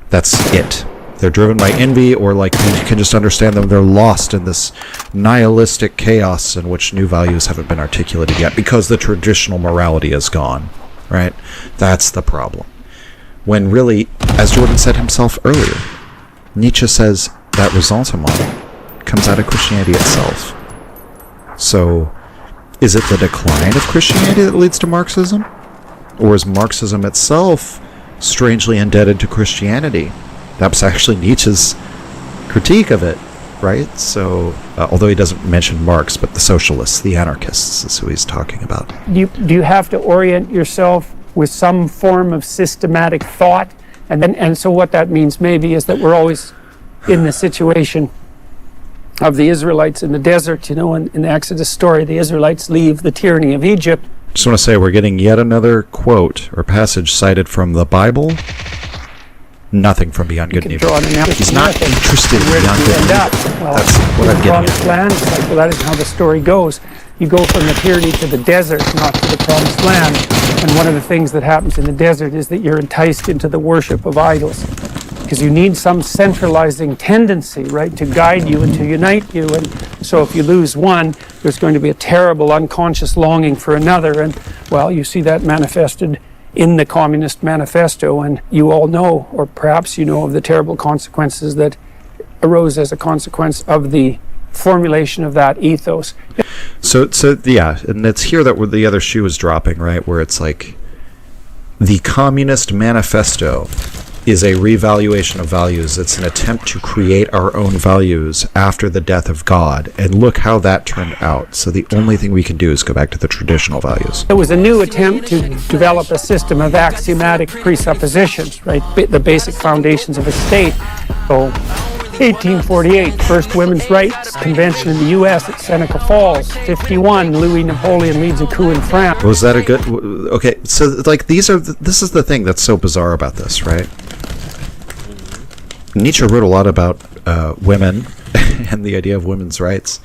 That's it. They're driven by envy, or like you can just understand them. They're lost in this nihilistic chaos in which new values haven't been articulated yet because the traditional morality is gone. Right? That's the problem. When really, as Jordan said himself earlier, Nietzsche says that ressentiment comes out of Christianity itself. So, is it the decline of Christianity that leads to Marxism? Or is Marxism itself strangely indebted to Christianity? That was actually Nietzsche's critique of it, right? So, although he doesn't mention Marx, but the socialists, the anarchists is who he's talking about. Do you have to orient yourself with some form of systematic thought? And so what that means maybe is that we're always in the situation of the Israelites in the desert. You know, in the Exodus story, the Israelites leave the tyranny of Egypt. Just want to say we're getting yet another quote or passage cited from the Bible. Nothing from Beyond Good and Evil. He's not interested in Beyond Good and Evil. Well, that's what I'm getting at. Land, like, well, that isn't how the story goes. You go from the tyranny to the desert, not to the promised land. And one of the things that happens in the desert is that you're enticed into the worship of idols. Because you need some centralizing tendency, right, to guide you and to unite you. And so if you lose one, there's going to be a terrible unconscious longing for another. And, well, you see that manifested in the Communist Manifesto, and you all know, or perhaps you know, of the terrible consequences that arose as a consequence of the formulation of that ethos. So yeah, and it's here that where the other shoe is dropping, right? Where it's like the Communist Manifesto is a revaluation of values. It's an attempt to create our own values after the death of God. And look how that turned out. So the only thing we can do is go back to the traditional values. It was a new attempt to develop a system of axiomatic presuppositions, right? The basic foundations of a state. So 1848, first women's rights convention in the U.S. at Seneca Falls. 51, Louis Napoleon leads a coup in France. Was that a good... Okay, so like this is the thing that's so bizarre about this, right? Nietzsche wrote a lot about women and the idea of women's rights.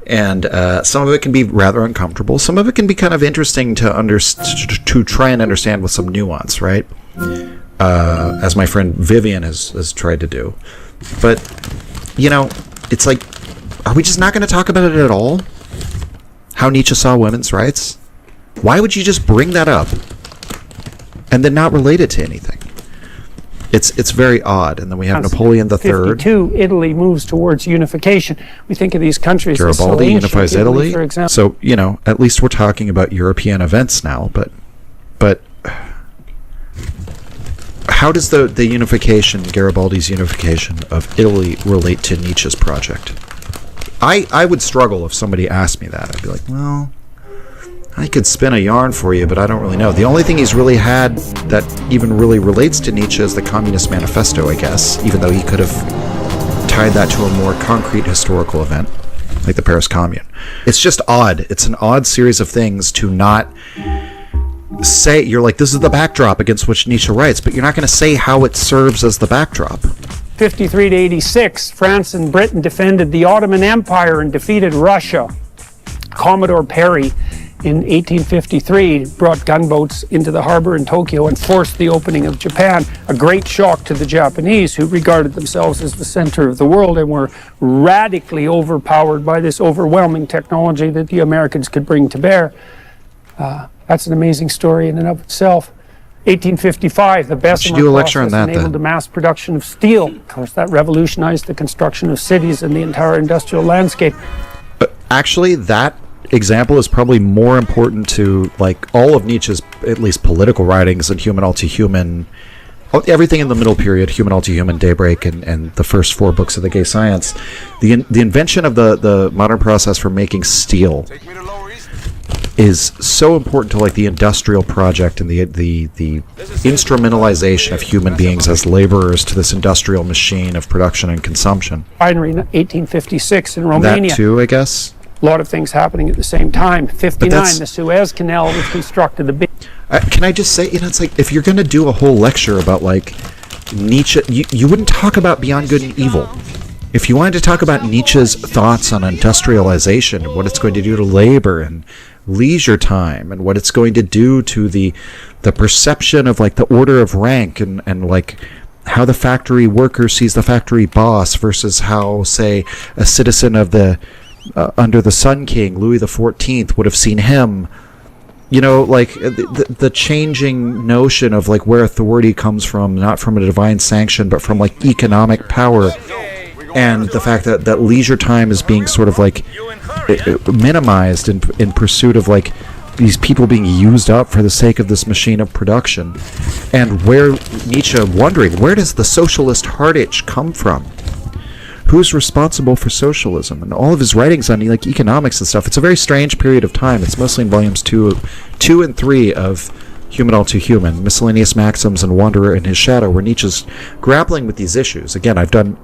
And some of it can be rather uncomfortable. Some of it can be kind of interesting to try and understand with some nuance, right? As my friend Vivian has tried to do. But, you know, it's like, are we just not going to talk about it at all? How Nietzsche saw women's rights? Why would you just bring that up and then not relate it to anything? It's very odd. And then we have Napoleon III. 52, Italy moves towards unification. We think of these countries as so Garibaldi ancient. unifies Italy. For example. So, you know, at least we're talking about European events now. But how does the unification, Garibaldi's unification of Italy relate to Nietzsche's project? I would struggle if somebody asked me that. I'd be like, well, I could spin a yarn for you, but I don't really know. The only thing he's really had that even really relates to Nietzsche is the Communist Manifesto, I guess, even though he could have tied that to a more concrete historical event, like the Paris Commune. It's just odd. It's an odd series of things to not say. You're like, this is the backdrop against which Nietzsche writes, but you're not going to say how it serves as the backdrop. 53 to 86, France and Britain defended the Ottoman Empire and defeated Russia. Commodore Perry in 1853 brought gunboats into the harbor in Tokyo and forced the opening of Japan, a great shock to the Japanese, who regarded themselves as the center of the world and were radically overpowered by this overwhelming technology that the Americans could bring to bear. That's an amazing story in and of itself. 1855, the Bessemer process enabled the mass production of steel. Of course, that revolutionized the construction of cities and the entire industrial landscape. Actually, that example is probably more important to like all of Nietzsche's, at least political writings, and Human All Too Human, everything in the middle period, Human All Too Human, Daybreak, and the first 4 books of the Gay Science. The invention of the modern process for making steel is so important to like the industrial project and the instrumentalization of human beings as laborers to this industrial machine of production and consumption. Refinery in 1856 in Romania. That too, I guess. A lot of things happening at the same time. 59, the Suez Canal was constructed. Can I just say, it's like, if you're going to do a whole lecture about like Nietzsche, you wouldn't talk about Beyond Good and Evil. If you wanted to talk about Nietzsche's thoughts on industrialization and what it's going to do to labor and leisure time and what it's going to do to the perception of like the order of rank and like how the factory worker sees the factory boss versus how, say, a citizen of the under the Sun King, Louis XIV, would have seen him, like the changing notion of like where authority comes from, not from a divine sanction, but from like economic power. And the fact that leisure time is being sort of like minimized in pursuit of like these people being used up for the sake of this machine of production. And where Nietzsche wondering, where does the socialist heart itch come from? Who's responsible for socialism? And all of his writings on like economics and stuff, it's a very strange period of time. It's mostly in volumes 2 and 3 of Human All Too Human, Miscellaneous Maxims and Wanderer in His Shadow, where Nietzsche's grappling with these issues. Again, I've done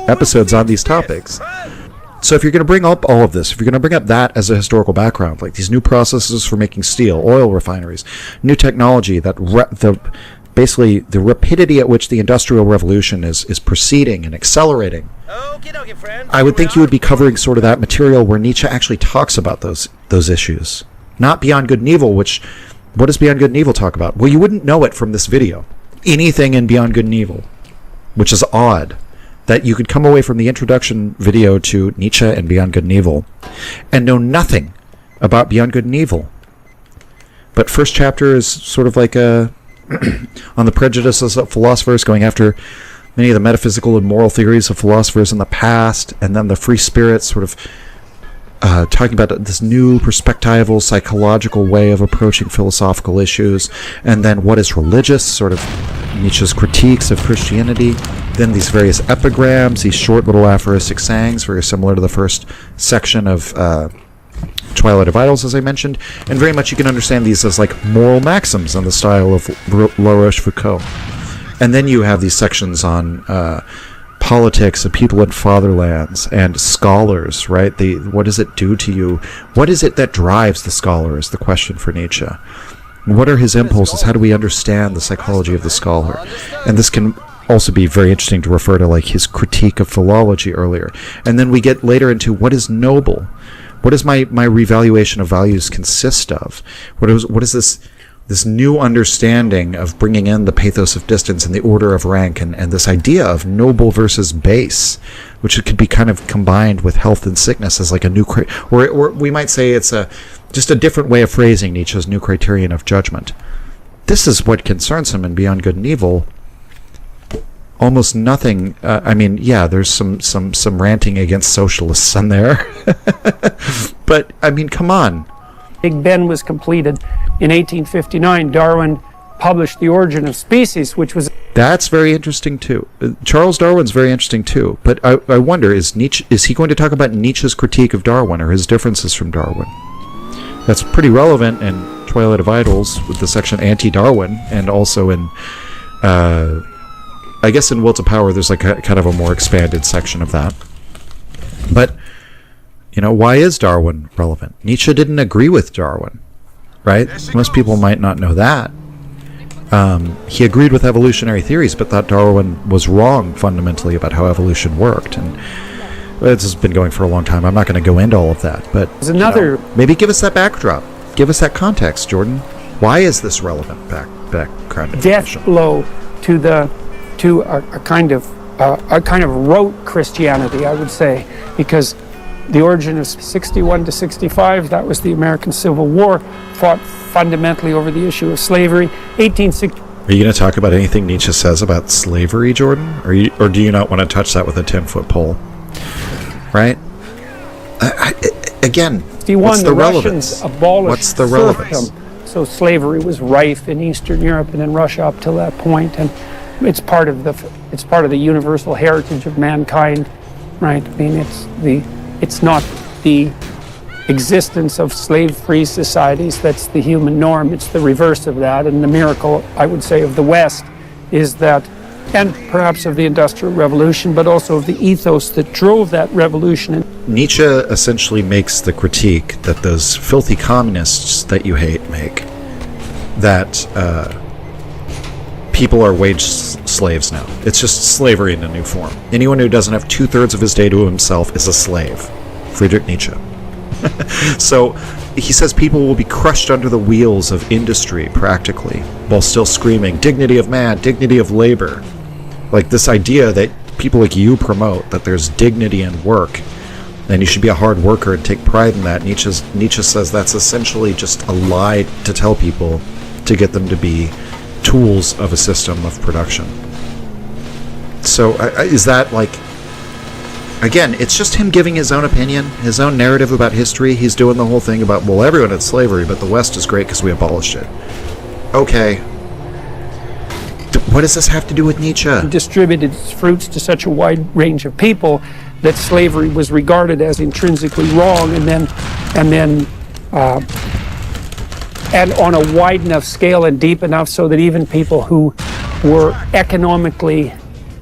episodes on these topics. So if you're going to bring up all of this, if you're going to bring up that as a historical background, like these new processes for making steel, oil refineries, new technology, basically the rapidity at which the Industrial Revolution is proceeding and accelerating, I would think you would be covering sort of that material where Nietzsche actually talks about those issues. Not Beyond Good and Evil, what does Beyond Good and Evil talk about? Well, you wouldn't know it from this video. Anything in Beyond Good and Evil, which is odd, that you could come away from the introduction video to Nietzsche and Beyond Good and Evil and know nothing about Beyond Good and Evil. But first chapter is sort of like on the prejudices of philosophers, going after many of the metaphysical and moral theories of philosophers in the past, and then the free spirit sort of talking about this new perspectival psychological way of approaching philosophical issues, and then what is religious, sort of Nietzsche's critiques of Christianity, then these various epigrams, these short little aphoristic sayings, very similar to the first section of Twilight of Idols, as I mentioned, and very much you can understand these as like moral maxims in the style of La Rochefoucauld. And then you have these sections on politics of people in fatherlands and scholars, right? What does it do to you? What is it that drives the scholar is the question for Nietzsche. What are his impulses? How do we understand the psychology of the scholar? And this can also be very interesting to refer to like his critique of philology earlier. And then we get later into what is noble? What does my revaluation of values consist of? What is this new understanding of bringing in the pathos of distance and the order of rank and this idea of noble versus base, which could be kind of combined with health and sickness as like a new or we might say it's just a different way of phrasing Nietzsche's new criterion of judgment. This is what concerns him in Beyond Good and Evil. Almost nothing. There's some ranting against socialists in there, but I mean, come on. Big Ben was completed in 1859. Darwin published The Origin of Species, which was... That's very interesting too. Charles Darwin's very interesting too. But I wonder, is he going to talk about Nietzsche's critique of Darwin or his differences from Darwin? That's pretty relevant in Twilight of Idols with the section anti-Darwin, and also in, I guess in Will to Power there's like kind of a more expanded section of that. But why is Darwin relevant? Nietzsche didn't agree with Darwin, right? Most people might not know that. He agreed with evolutionary theories, but thought Darwin was wrong fundamentally about how evolution worked. And this has been going for a long time. I'm not going to go into all of that. But maybe give us that backdrop. Give us that context, Jordan. Why is this relevant background? Death blow to a kind of rote Christianity, I would say, because the origin of 61 to 65, that was the American Civil War, fought fundamentally over the issue of slavery. 1860. Are you going to talk about anything Nietzsche says about slavery, Jordan? Or do you not want to touch that with a 10-foot pole? Right? again, 61, what's the Russians relevance? abolished What's the relevance? serfdom. So slavery was rife in Eastern Europe and in Russia up till that point, and it's part of the universal heritage of mankind, right? I mean, it's not the existence of slave-free societies that's the human norm. It's the reverse of that, and the miracle, I would say, of the West is that, and perhaps of the Industrial Revolution, but also of the ethos that drove that revolution. Nietzsche essentially makes the critique that those filthy communists that you hate make, that people are wage slaves now. It's just slavery in a new form. Anyone who doesn't have 2/3 of his day to himself is a slave. Friedrich Nietzsche. So he says people will be crushed under the wheels of industry, practically, while still screaming, dignity of man, dignity of labor. Like this idea that people like you promote, that there's dignity in work, and you should be a hard worker and take pride in that. Nietzsche says that's essentially just a lie to tell people to get them to be tools of a system of production. So is that like, again, it's just him giving his own opinion, his own narrative about history. He's doing the whole thing about, well, everyone had slavery, but the West is great because we abolished it. Okay. What does this have to do with Nietzsche? Distributed its fruits to such a wide range of people that slavery was regarded as intrinsically wrong, and on a wide enough scale and deep enough so that even people who were economically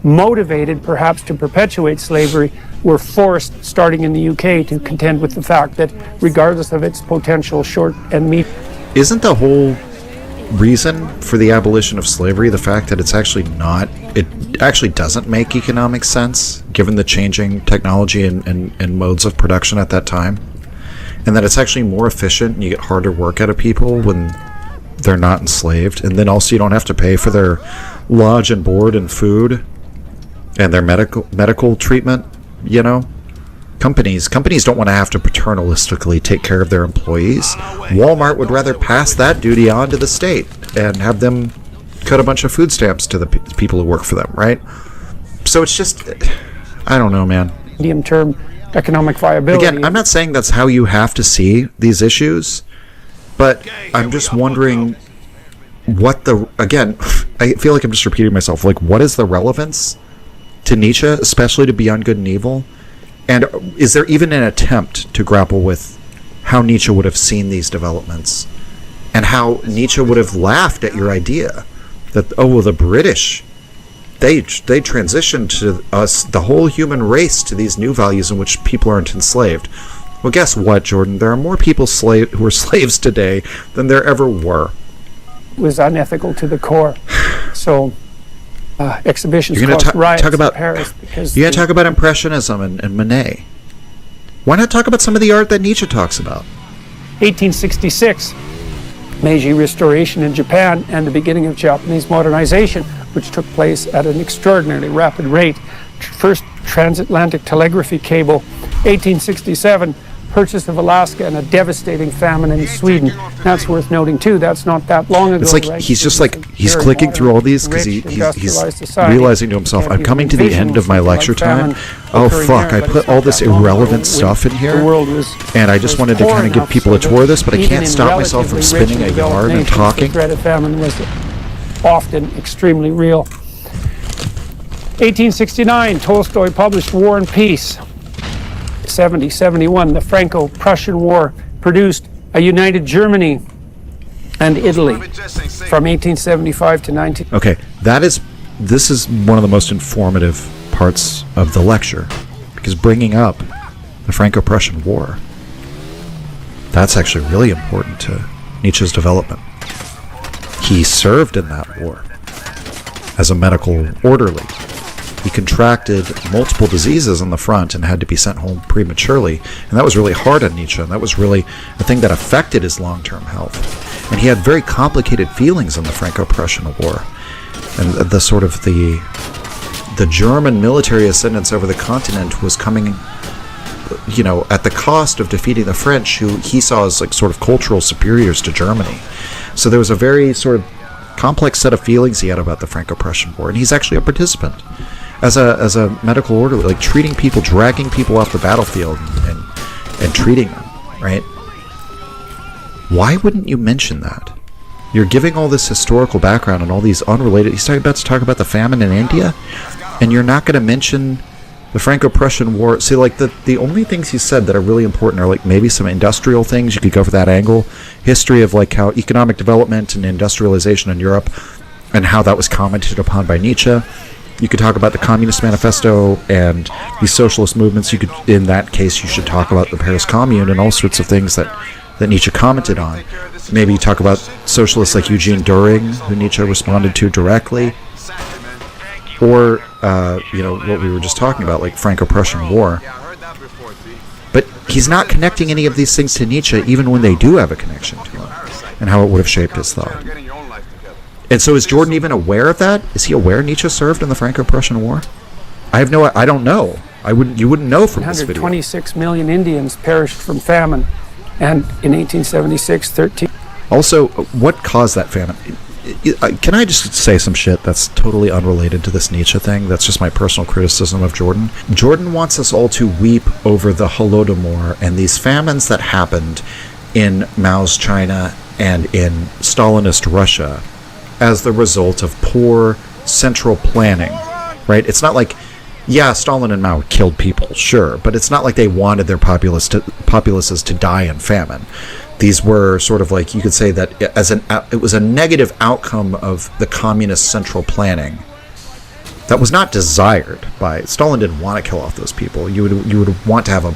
motivated perhaps to perpetuate slavery were forced, starting in the UK, to contend with the fact that regardless of its potential short and medium. Isn't the whole reason for the abolition of slavery the fact that it actually doesn't make economic sense given the changing technology and modes of production at that time, and that it's actually more efficient and you get harder work out of people when they're not enslaved, and then also you don't have to pay for their lodge and board and food and their medical treatment, you know? Companies don't want to have to paternalistically take care of their employees. Walmart would rather pass that duty on to the state and have them cut a bunch of food stamps to the people who work for them, right? So it's just, I don't know, man. Medium-term economic viability. Again, I'm not saying that's how you have to see these issues, but I'm just wondering again, I feel like I'm just repeating myself, like what is the relevance to Nietzsche, especially to Beyond Good and Evil? And is there even an attempt to grapple with how Nietzsche would have seen these developments and how Nietzsche would have laughed at your idea that, oh, well, the British, they transitioned to us, the whole human race, to these new values in which people aren't enslaved. Well, guess what, Jordan? There are more people who are slaves today than there ever were. It was unethical to the core. So exhibitions You're caused riots talk about, in Paris because you're going to talk about Impressionism and Monet. Why not talk about some of the art that Nietzsche talks about? 1866, Meiji Restoration in Japan and the beginning of Japanese modernization, which took place at an extraordinarily rapid rate. First transatlantic telegraphy cable, 1867, purchase of Alaska and a devastating famine in Sweden. That's worth noting too. That's not that long ago. It's like right? he's just like he's clicking through all these because he's realizing to himself, I'm coming to the end of my lecture time. Oh fuck, I put all this irrelevant stuff in here, and I just wanted to kind of give people a tour of this, but I can't stop myself from spinning a yarn and talking. The threat of famine was often extremely real. 1869, Tolstoy published War and Peace. 71, the Franco-Prussian War produced a united Germany and Italy from 1875 to 19. Okay, this is one of the most informative parts of the lecture, because bringing up the Franco-Prussian War, that's actually really important to Nietzsche's development. He served in that war as a medical orderly. He contracted multiple diseases on the front and had to be sent home prematurely. And that was really hard on Nietzsche, and that was really a thing that affected his long-term health. And he had very complicated feelings in the Franco-Prussian War. And the sort of the German military ascendance over the continent was coming, you know, at the cost of defeating the French, who he saw as like sort of cultural superiors to Germany. So there was a very sort of complex set of feelings he had about the Franco-Prussian War, and he's actually a participant as a medical orderly, like treating people, dragging people off the battlefield and treating them. right? Why wouldn't you mention that? You're giving all this historical background and all these unrelated... He's about to talk about the famine in India, and you're not going to mention the Franco-Prussian War. See, like, the only things he said that are really important are, like, maybe some industrial things. You could go for that angle. History of, like, how economic development and industrialization in Europe and how that was commented upon by Nietzsche. You could talk about the Communist Manifesto and these socialist movements. You could, in that case, you should talk about the Paris Commune and all sorts of things that Nietzsche commented on. Maybe you talk about socialists like Eugene Düring, who Nietzsche responded to directly. Or, what we were just talking about, like Franco-Prussian War. But he's not connecting any of these things to Nietzsche, even when they do have a connection to him, and how it would have shaped his thought. And so is Jordan even aware of that? Is he aware Nietzsche served in the Franco-Prussian War? I don't know. You wouldn't know from this video. 126 million Indians perished from famine, and in 1876, 13. Also, what caused that famine? Can I just say some shit that's totally unrelated to this Nietzsche thing? That's just my personal criticism of Jordan. Jordan wants us all to weep over the Holodomor and these famines that happened in Mao's China and in Stalinist Russia as the result of poor central planning, right? It's not like, yeah, Stalin and Mao killed people, sure, but it's not like they wanted their populaces to die in famine. These were sort of like, you could say that it was a negative outcome of the communist central planning that was not desired by... Stalin didn't want to kill off those people. You would want to have a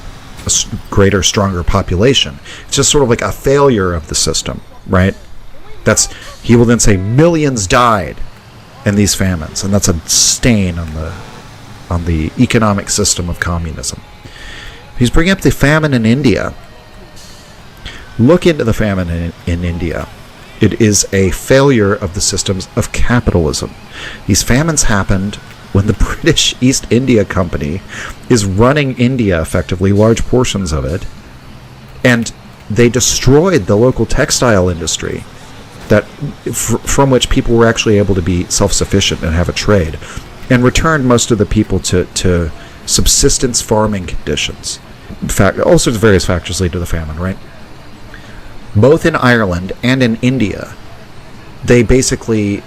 greater, stronger population. It's just sort of like a failure of the system, right? He will then say millions died in these famines, and that's a stain on the economic system of communism. He's bringing up the famine in India. Look into the famine in India. It is a failure of the systems of capitalism. These famines happened when the British East India Company is running India effectively, large portions of it, and they destroyed the local textile industry from which people were actually able to be self-sufficient and have a trade, and returned most of the people to subsistence farming conditions. In fact, all sorts of various factors lead to the famine, right? Both in Ireland and in India, they basically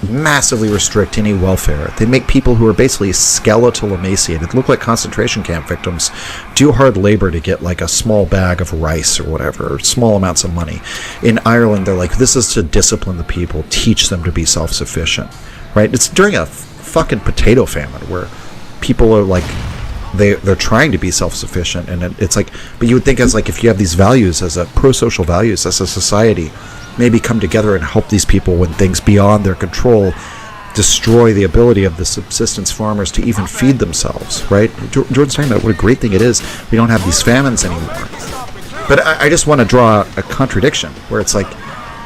massively restrict any welfare. They make people who are basically skeletal emaciated, look like concentration camp victims, do hard labor to get like a small bag of rice or whatever, or small amounts of money. In Ireland, they're like, this is to discipline the people, teach them to be self-sufficient, right? It's during a fucking potato famine where people are like, they're trying to be self-sufficient, and it's like, but you would think as like, if you have these values as a pro-social values as a society, maybe come together and help these people when things beyond their control destroy the ability of the subsistence farmers to even feed themselves, right? Jordan's talking about what a great thing it is we don't have these famines anymore. But I just want to draw a contradiction where it's like,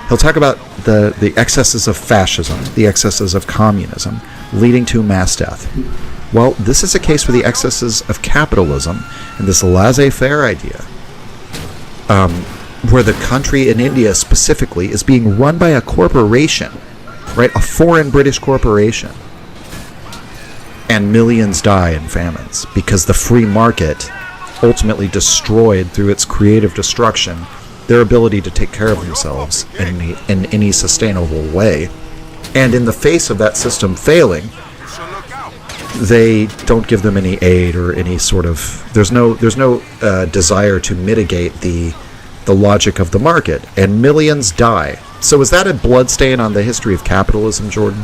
he'll talk about the excesses of fascism, the excesses of communism, leading to mass death. Well, this is a case for the excesses of capitalism and this laissez-faire idea, where the country in India specifically is being run by a corporation, right? A foreign British corporation. And millions die in famines because the free market ultimately destroyed through its creative destruction their ability to take care of themselves in any sustainable way. And in the face of that system failing, they don't give them any aid or any sort of... There's no desire to mitigate the logic of the market, and millions die. So is that a bloodstain on the history of capitalism, Jordan?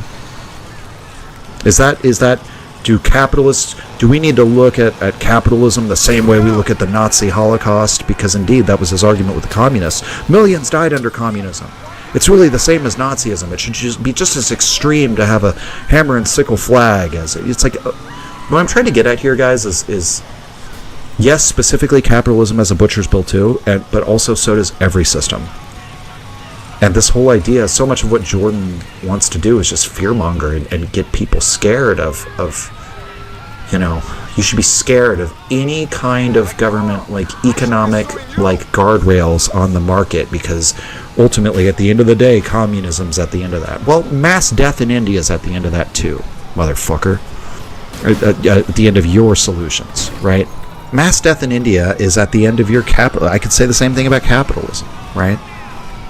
Is that do we need to look at capitalism the same way we look at the Nazi Holocaust? Because indeed, that was his argument with the communists. Millions died under communism. It's really the same as Nazism. It should just be just as extreme to have a hammer and sickle flag as it. It's like, what I'm trying to get at here, guys, is yes, specifically capitalism has a butcher's bill too, but also so does every system. And this whole idea, so much of what Jordan wants to do is just fearmonger and get people scared of, you should be scared of any kind of government, like economic, like guardrails on the market, because ultimately at the end of the day, communism's at the end of that. Well, mass death in India is at the end of that too, motherfucker. At the end of your solutions, right? mass death in India is at the end of your capital. I could say the same thing about capitalism, right?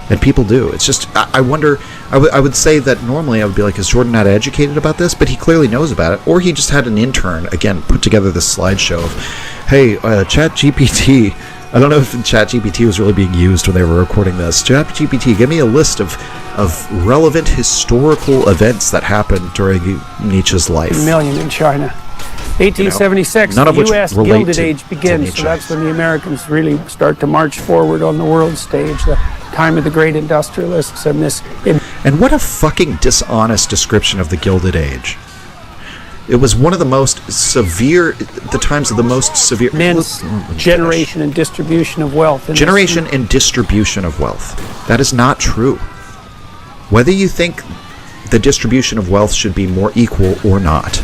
And people do. It's just, I wonder, I would say that normally I would be like, is Jordan not educated about this? But he clearly knows about it. Or he just had an intern, again, put together this slideshow of, hey, ChatGPT, I don't know if ChatGPT was really being used when they were recording this. ChatGPT, give me a list of relevant historical events that happened during Nietzsche's life. Million in China. 1876, none of the which U.S. relate Gilded to Age begins, Nietzsche. so that's when the Americans really start to march forward on the world stage, the time of the great industrialists and this. And what a fucking dishonest description of the Gilded Age. It was one of the most severe, the times of the most severe... Immense generation and distribution of wealth. Generation and distribution of wealth. That is not true. Whether you think the distribution of wealth should be more equal or not,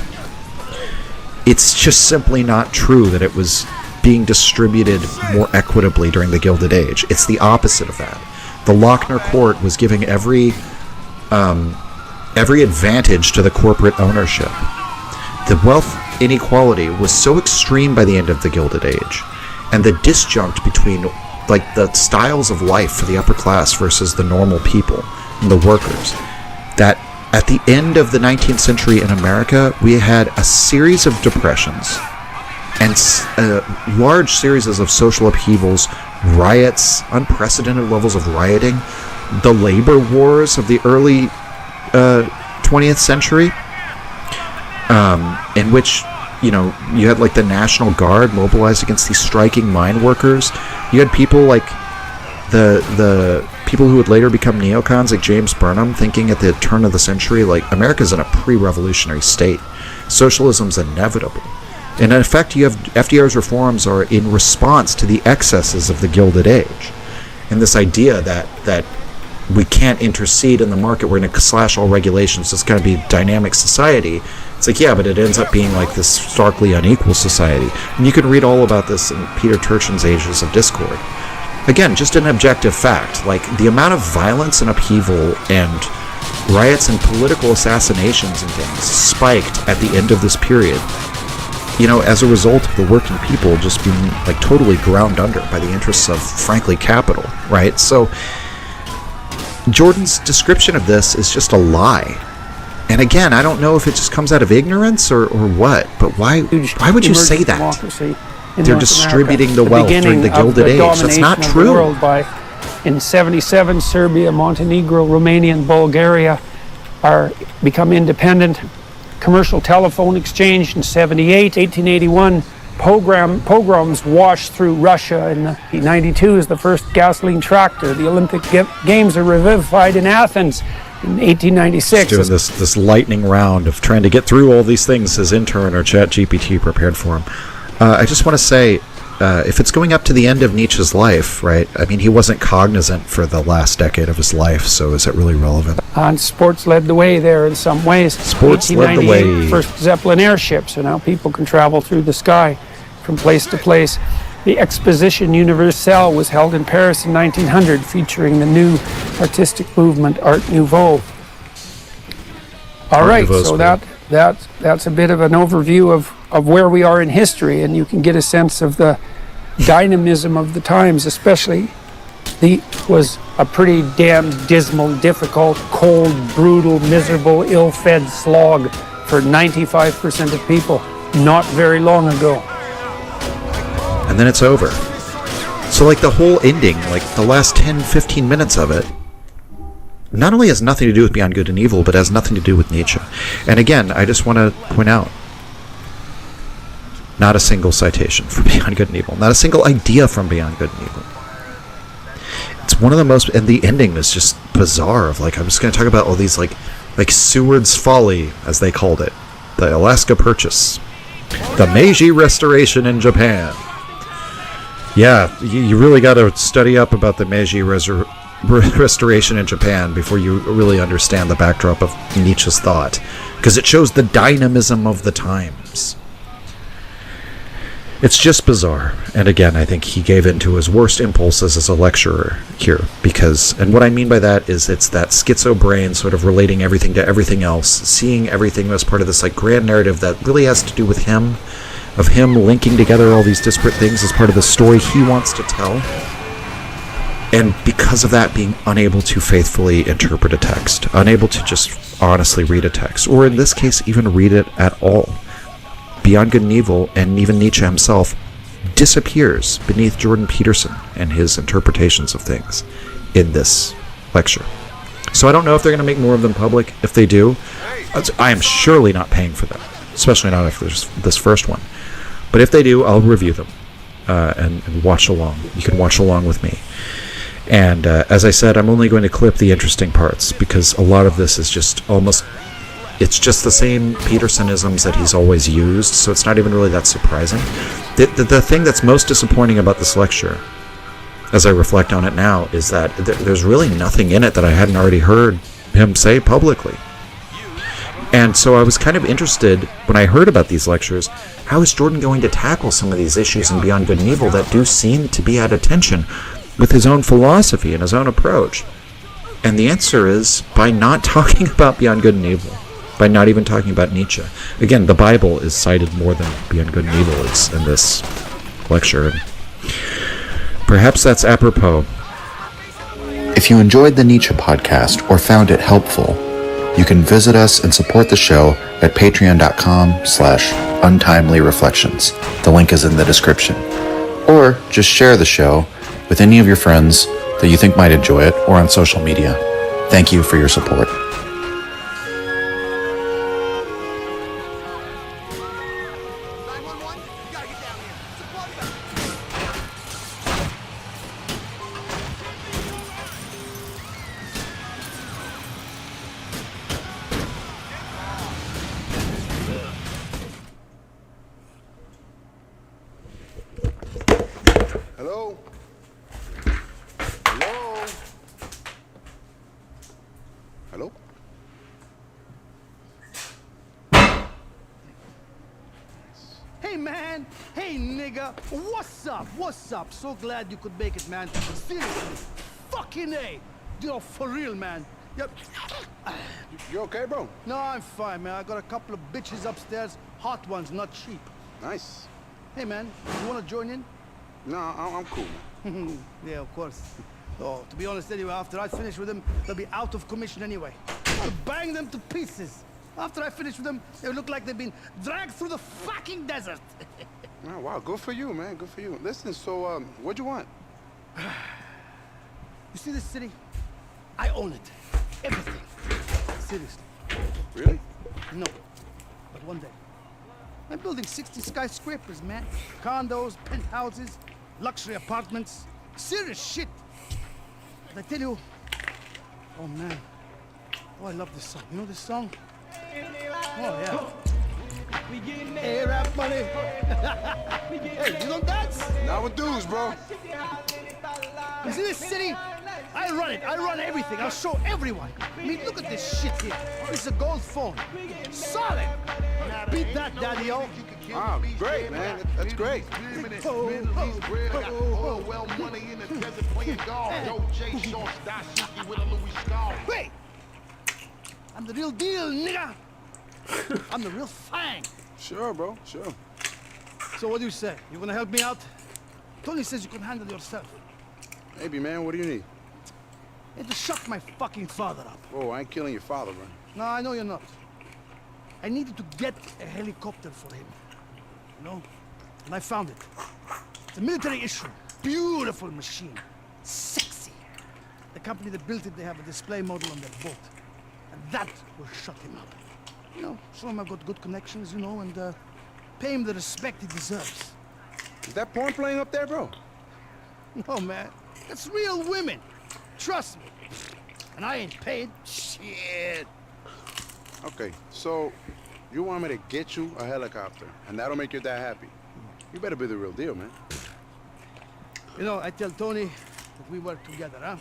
it's just simply not true that it was being distributed more equitably during the Gilded Age. It's the opposite of that. The Lochner court was giving every advantage to the corporate ownership. The wealth inequality was so extreme by the end of the Gilded Age, and the disjunct between like the styles of life for the upper class versus the normal people and the workers, that at the end of the 19th century in America, we had a series of depressions and large series of social upheavals, riots, unprecedented levels of rioting, the labor wars of the early 20th century, in which, you know, you had like the National Guard mobilized against these striking mine workers. You had people like the people who would later become neocons like James Burnham thinking at the turn of the century, like, America's in a pre-revolutionary state. Socialism's inevitable. And in effect, you have FDR's reforms are in response to the excesses of the Gilded Age. And this idea that we can't intercede in the market, we're going to slash all regulations, it's going to be a dynamic society. It's like, yeah, but it ends up being like this starkly unequal society. And you can read all about this in Peter Turchin's Ages of Discord. Again, just an objective fact. Like, the amount of violence and upheaval and riots and political assassinations and things spiked at the end of this period, you know, as a result of the working people just being like totally ground under by the interests of, frankly, capital, right? So Jordan's description of this is just a lie. And again, I don't know if it just comes out of ignorance or what, but why would you say that? They're distributing the wealth during the Gilded Age. That's not true. In 77, Serbia, Montenegro, Romania, and Bulgaria become independent. Commercial telephone exchange in 78, 1881. Pogroms washed through Russia. In 1992 is the first gasoline tractor. The Olympic Games are revivified in Athens in 1896. He's doing this lightning round of trying to get through all these things his intern or ChatGPT prepared for him. I just want to say, if it's going up to the end of Nietzsche's life, right? I mean, he wasn't cognizant for the last decade of his life, so is it really relevant? And sports led the way there in some ways. Sports led the way. First Zeppelin airship, so now people can travel through the sky from place to place. The Exposition Universelle was held in Paris in 1900, featuring the new artistic movement Art Nouveau. All right, so that's a bit of an overview of where we are in history, and you can get a sense of the dynamism of the times, especially was a pretty damn dismal, difficult, cold, brutal, miserable, ill-fed slog for 95% of people not very long ago. And then it's over. So like the whole ending, like the last 10, 15 minutes of it, not only has nothing to do with Beyond Good and Evil, but has nothing to do with Nietzsche. And again, I just want to point out, not a single citation from Beyond Good and Evil. Not a single idea from Beyond Good and Evil. It's one of the most, and the ending is just bizarre of like, I'm just going to talk about all these like Seward's Folly, as they called it. The Alaska Purchase. The Meiji Restoration in Japan. Yeah, you really got to study up about the Meiji Restoration in Japan before you really understand the backdrop of Nietzsche's thought, because it shows the dynamism of the times. It's just bizarre. And again, I think he gave in to his worst impulses as a lecturer here, because, and what I mean by that is it's that schizo brain sort of relating everything to everything else, seeing everything as part of this like grand narrative that really has to do with him, of him linking together all these disparate things as part of the story he wants to tell. And because of that, being unable to faithfully interpret a text, unable to just honestly read a text, or in this case, even read it at all. Beyond Good and Evil, and even Nietzsche himself, disappears beneath Jordan Peterson and his interpretations of things in this lecture. So I don't know if they're going to make more of them public. If they do, I am surely not paying for them, especially not after this first one. But if they do, I'll review them and watch along. You can watch along with me. And as I said, I'm only going to clip the interesting parts, because a lot of this is just it's just the same Petersonisms that he's always used, so it's not even really that surprising. The thing that's most disappointing about this lecture, as I reflect on it now, is that there's really nothing in it that I hadn't already heard him say publicly. And so I was kind of interested, when I heard about these lectures, how is Jordan going to tackle some of these issues in Beyond Good and Evil that do seem to be at a tension with his own philosophy and his own approach? And the answer is by not talking about Beyond Good and Evil, by not even talking about Nietzsche. Again, the Bible is cited more than Beyond Good and Evil is in this lecture. Perhaps that's apropos. If you enjoyed the Nietzsche podcast or found it helpful, you can visit us and support the show at patreon.com/untimelyreflections. The link is in the description. Or just share the show with any of your friends that you think might enjoy it, or on social media. Thank you for your support. Hello? Hello? Hello? Hey man, hey nigga, what's up? What's up? So glad you could make it, man. Seriously, fucking A. Yo, for real, man. Yep. You okay, bro? No, I'm fine, man. I got a couple of bitches upstairs, hot ones, not cheap. Nice. Hey man, you wanna join in? No, I'm cool, man. Yeah, of course. Oh, to be honest, anyway, after I finish with them, they'll be out of commission anyway. I'll bang them to pieces. After I finish with them, they look like they've been dragged through the fucking desert. Oh, wow, good for you, man. Good for you. Listen, so, what'd you want? You see this city? I own it. Everything. Seriously. Really? No. But one day. I'm building 60 skyscrapers, man. Condos, penthouses, luxury apartments. Serious shit. But I tell you, oh man. Oh, I love this song. You know this song? Oh, yeah. Hey, rap money. Hey, you don't dance? Not with dudes, bro. You see this city? I run it. I run everything. I'll show everyone. I mean, look at this shit here. This is a gold phone. Solid. Beat that, daddy-o. Ah, great, man. That's great. Wait! I'm the real deal, nigga. I'm the real thing. Sure, bro. Sure. So what do you say? You gonna help me out? Tony says you can handle yourself. Maybe, man. What do you need? And to shut my fucking father up. Oh, I ain't killing your father, bro. No, I know you're not. I needed to get a helicopter for him. You know? And I found it. It's a military issue. Beautiful machine. Sexy. The company that built it, they have a display model on their boat. And that will shut him up. You know, show him I've got good connections, you know, and pay him the respect he deserves. Is that porn playing up there, bro? No, man. That's real women. Trust me. And I ain't paid shit. Okay, so you want me to get you a helicopter, and that'll make your dad happy. You better be the real deal, man. You know, I tell Tony that we work together, huh?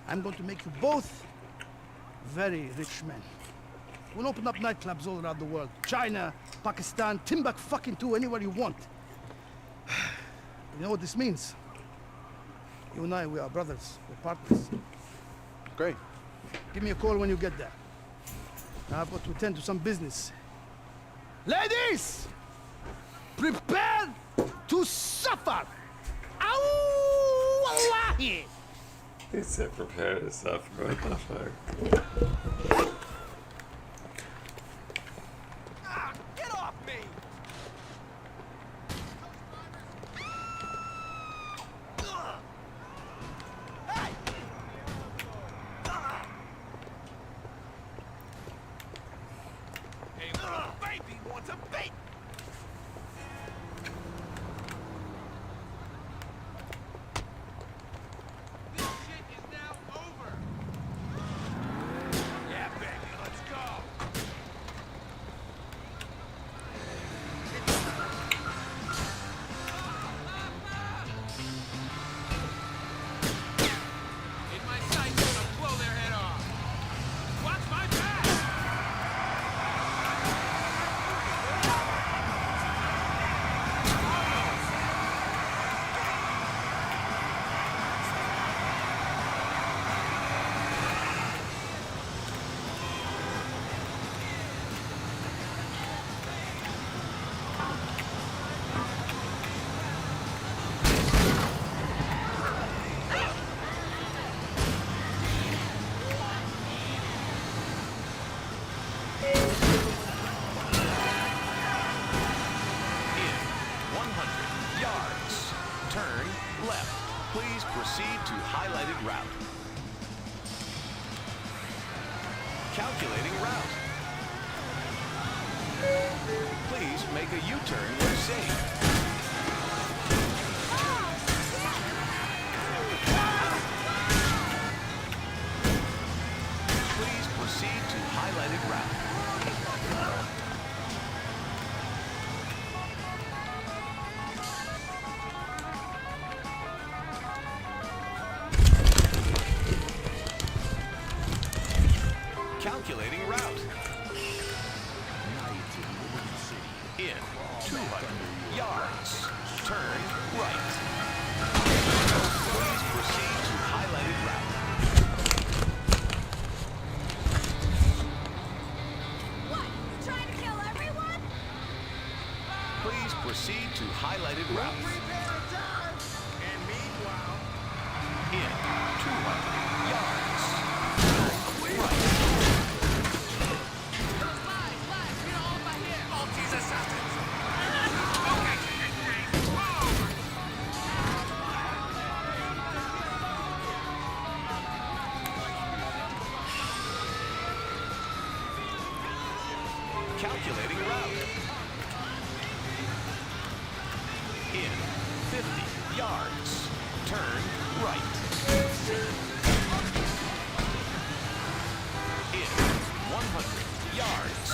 I'm going to make you both very rich men. We'll open up nightclubs all around the world. China, Pakistan, Timbuktu, anywhere you want. You know what this means? You and I, we are brothers. We're partners. Great. Give me a call when you get there. Now I've got to attend to some business. Ladies! Prepare to suffer. Ow! Wallahi! He said prepare to suffer. What the fuck? Get off me! Hey! Hey, little baby wants a bait! This shit is now over! Yeah, baby, let's go! In my sights, gonna blow their head off! Watch my back! In 100 yards, turn left. Please proceed to highlighted route. Calculating route. Please make a U-turn where safe. Please proceed to highlighted route. Calculating route. In 200 yards, turn right. Please proceed to highlighted route. What? You trying to kill everyone? Please proceed to highlighted route. And meanwhile, In 200 yards, turn right. Calculating route. In 50 yards, turn right. In 100 yards,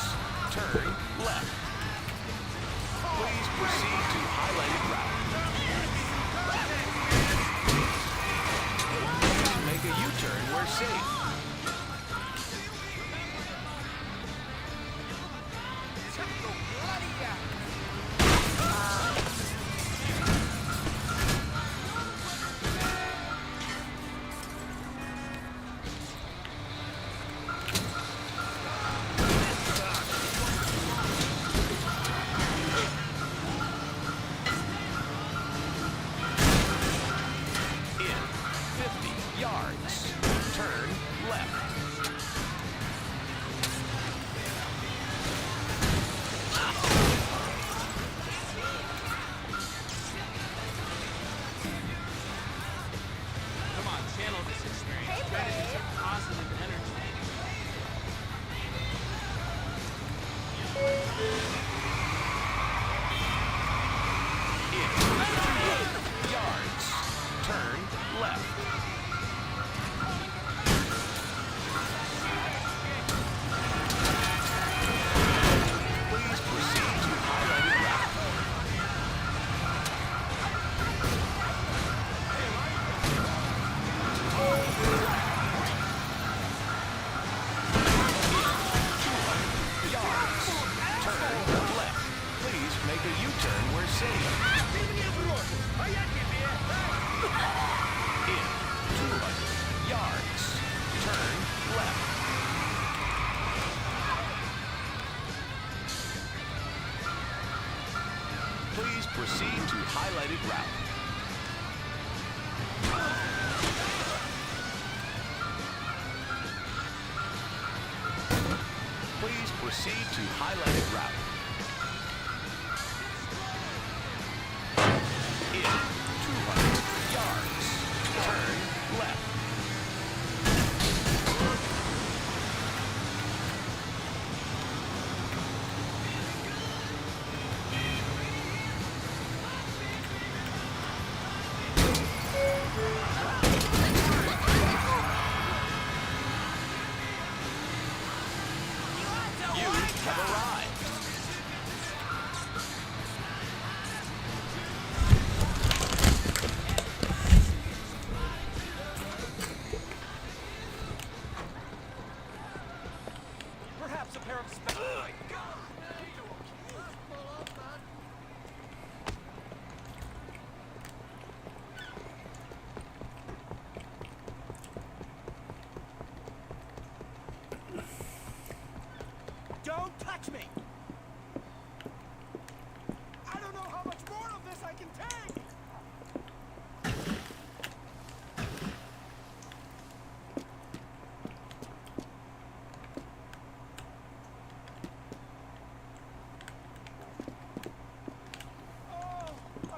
turn left. Please proceed to highlighted route. Please make a U-turn where safe. In 50 yards, turn left. Come on, channel this experience. Try to do some positive energy. In 200 yards, turn left. Please proceed to highlighted route. Yards, turn left. Please make a U-turn where safe. In 200 yards, turn left. proceed to highlighted route. Please proceed to highlighted route. In 200 yards, turn left. You have arrived. Perhaps a pair of Don't touch me! I don't know how much more of this I can take!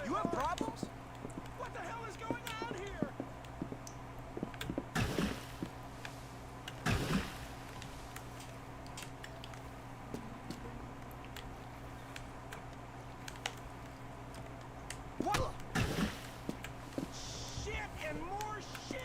You have problems? What the hell is going on here? What? Shit and more shit!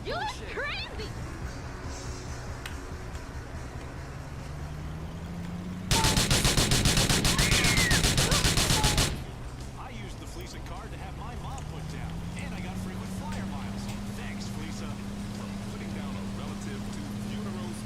You look crazy! I used the Fleesa card to have my mom put down, and I got frequent flyer miles. Thanks, Fleesa, for putting down a relative to funerals.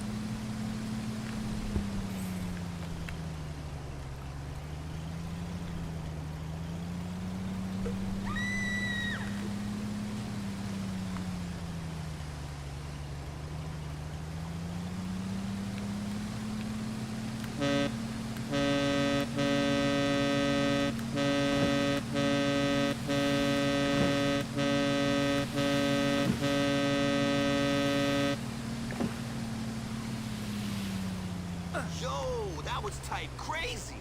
Yo, that was type crazy!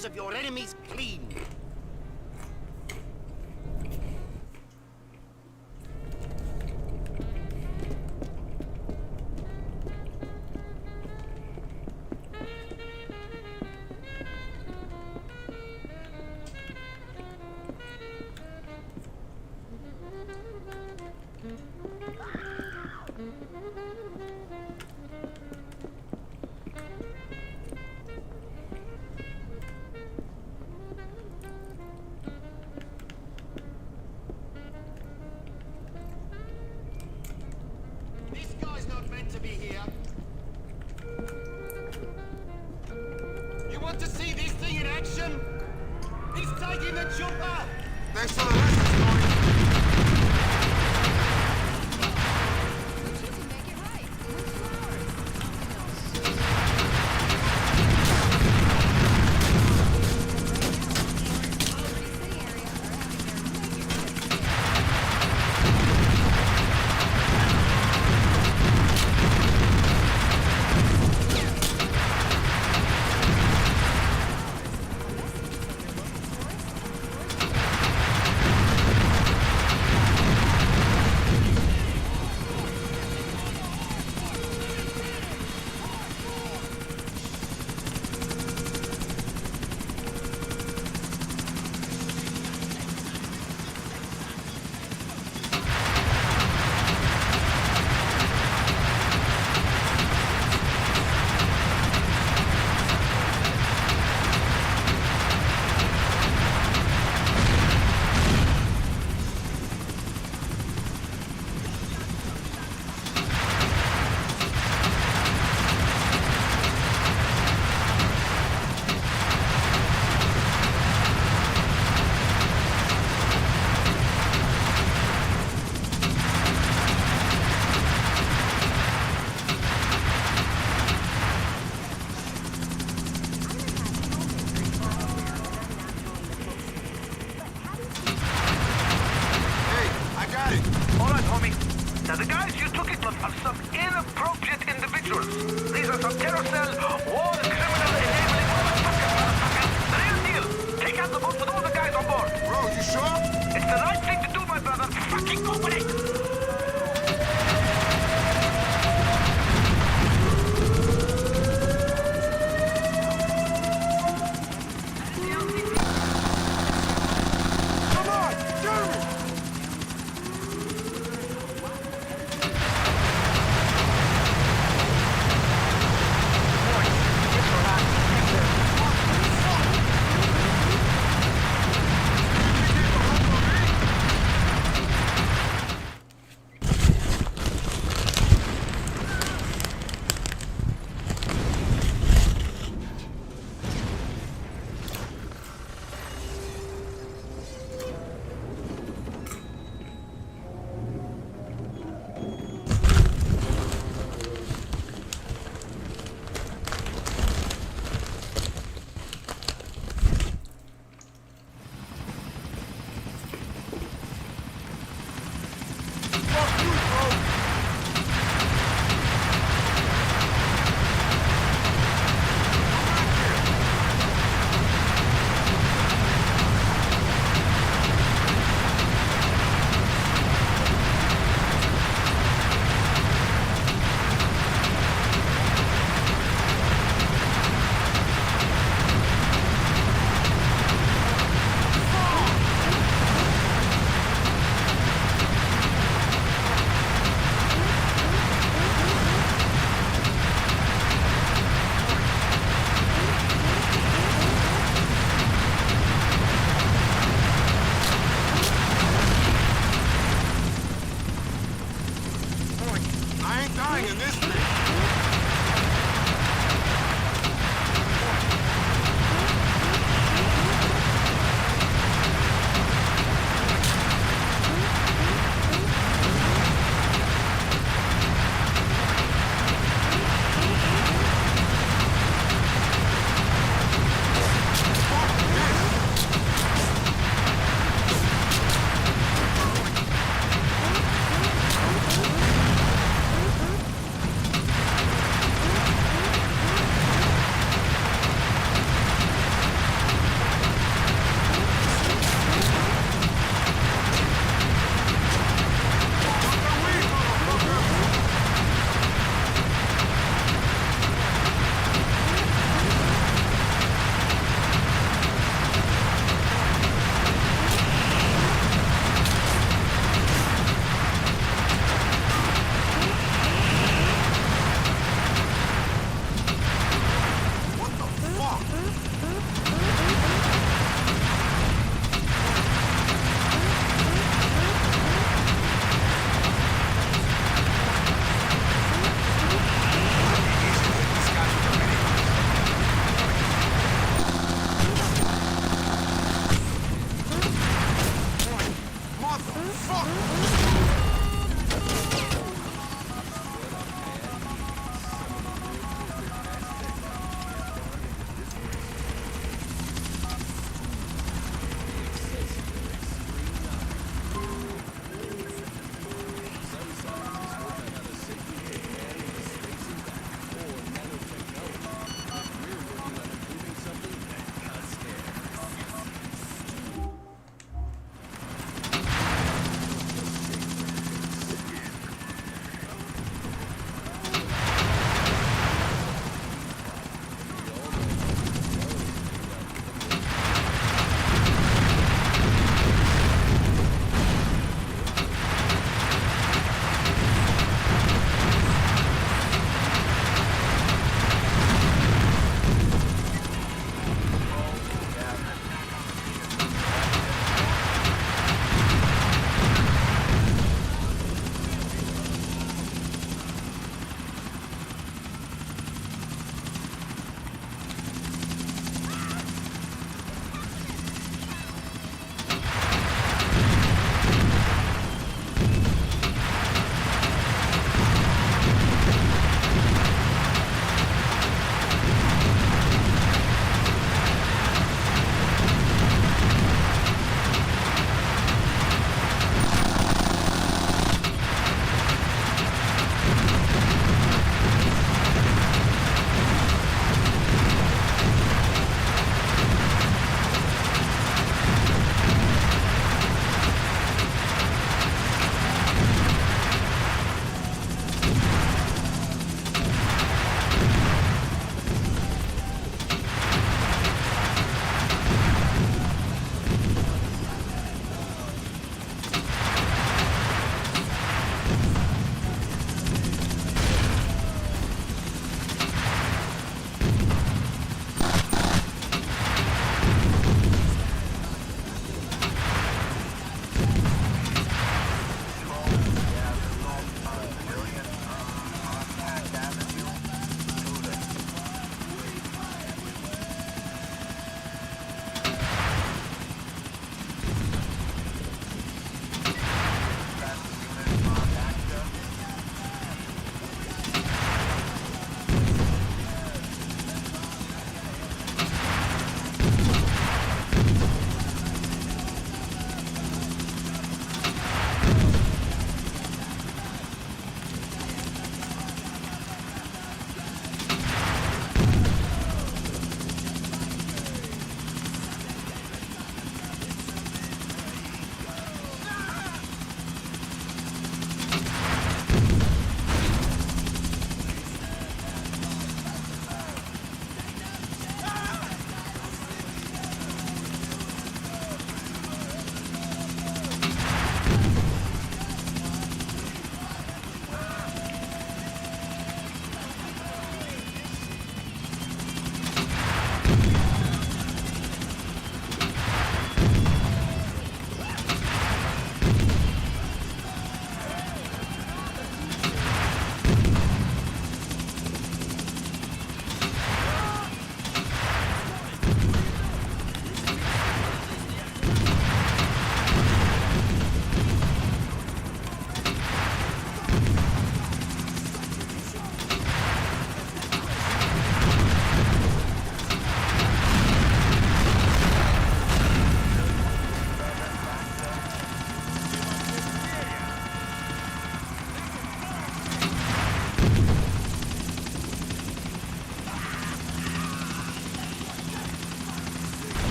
hands of your enemies clean. This guy's not meant to be here. You want to see this thing in action? He's taking the jumper! Thanks for the lesson, Tony. Now, the guys you took it from are some inappropriate individuals. These are some carousel, war criminal enabling motherfuckers. The real deal. Take out the boat with all the guys on board. Bro, you sure? It's the right thing to do, my brother. Fucking open it!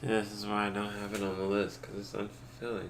Yeah, this is why I don't have it on the list, because it's unfulfilling.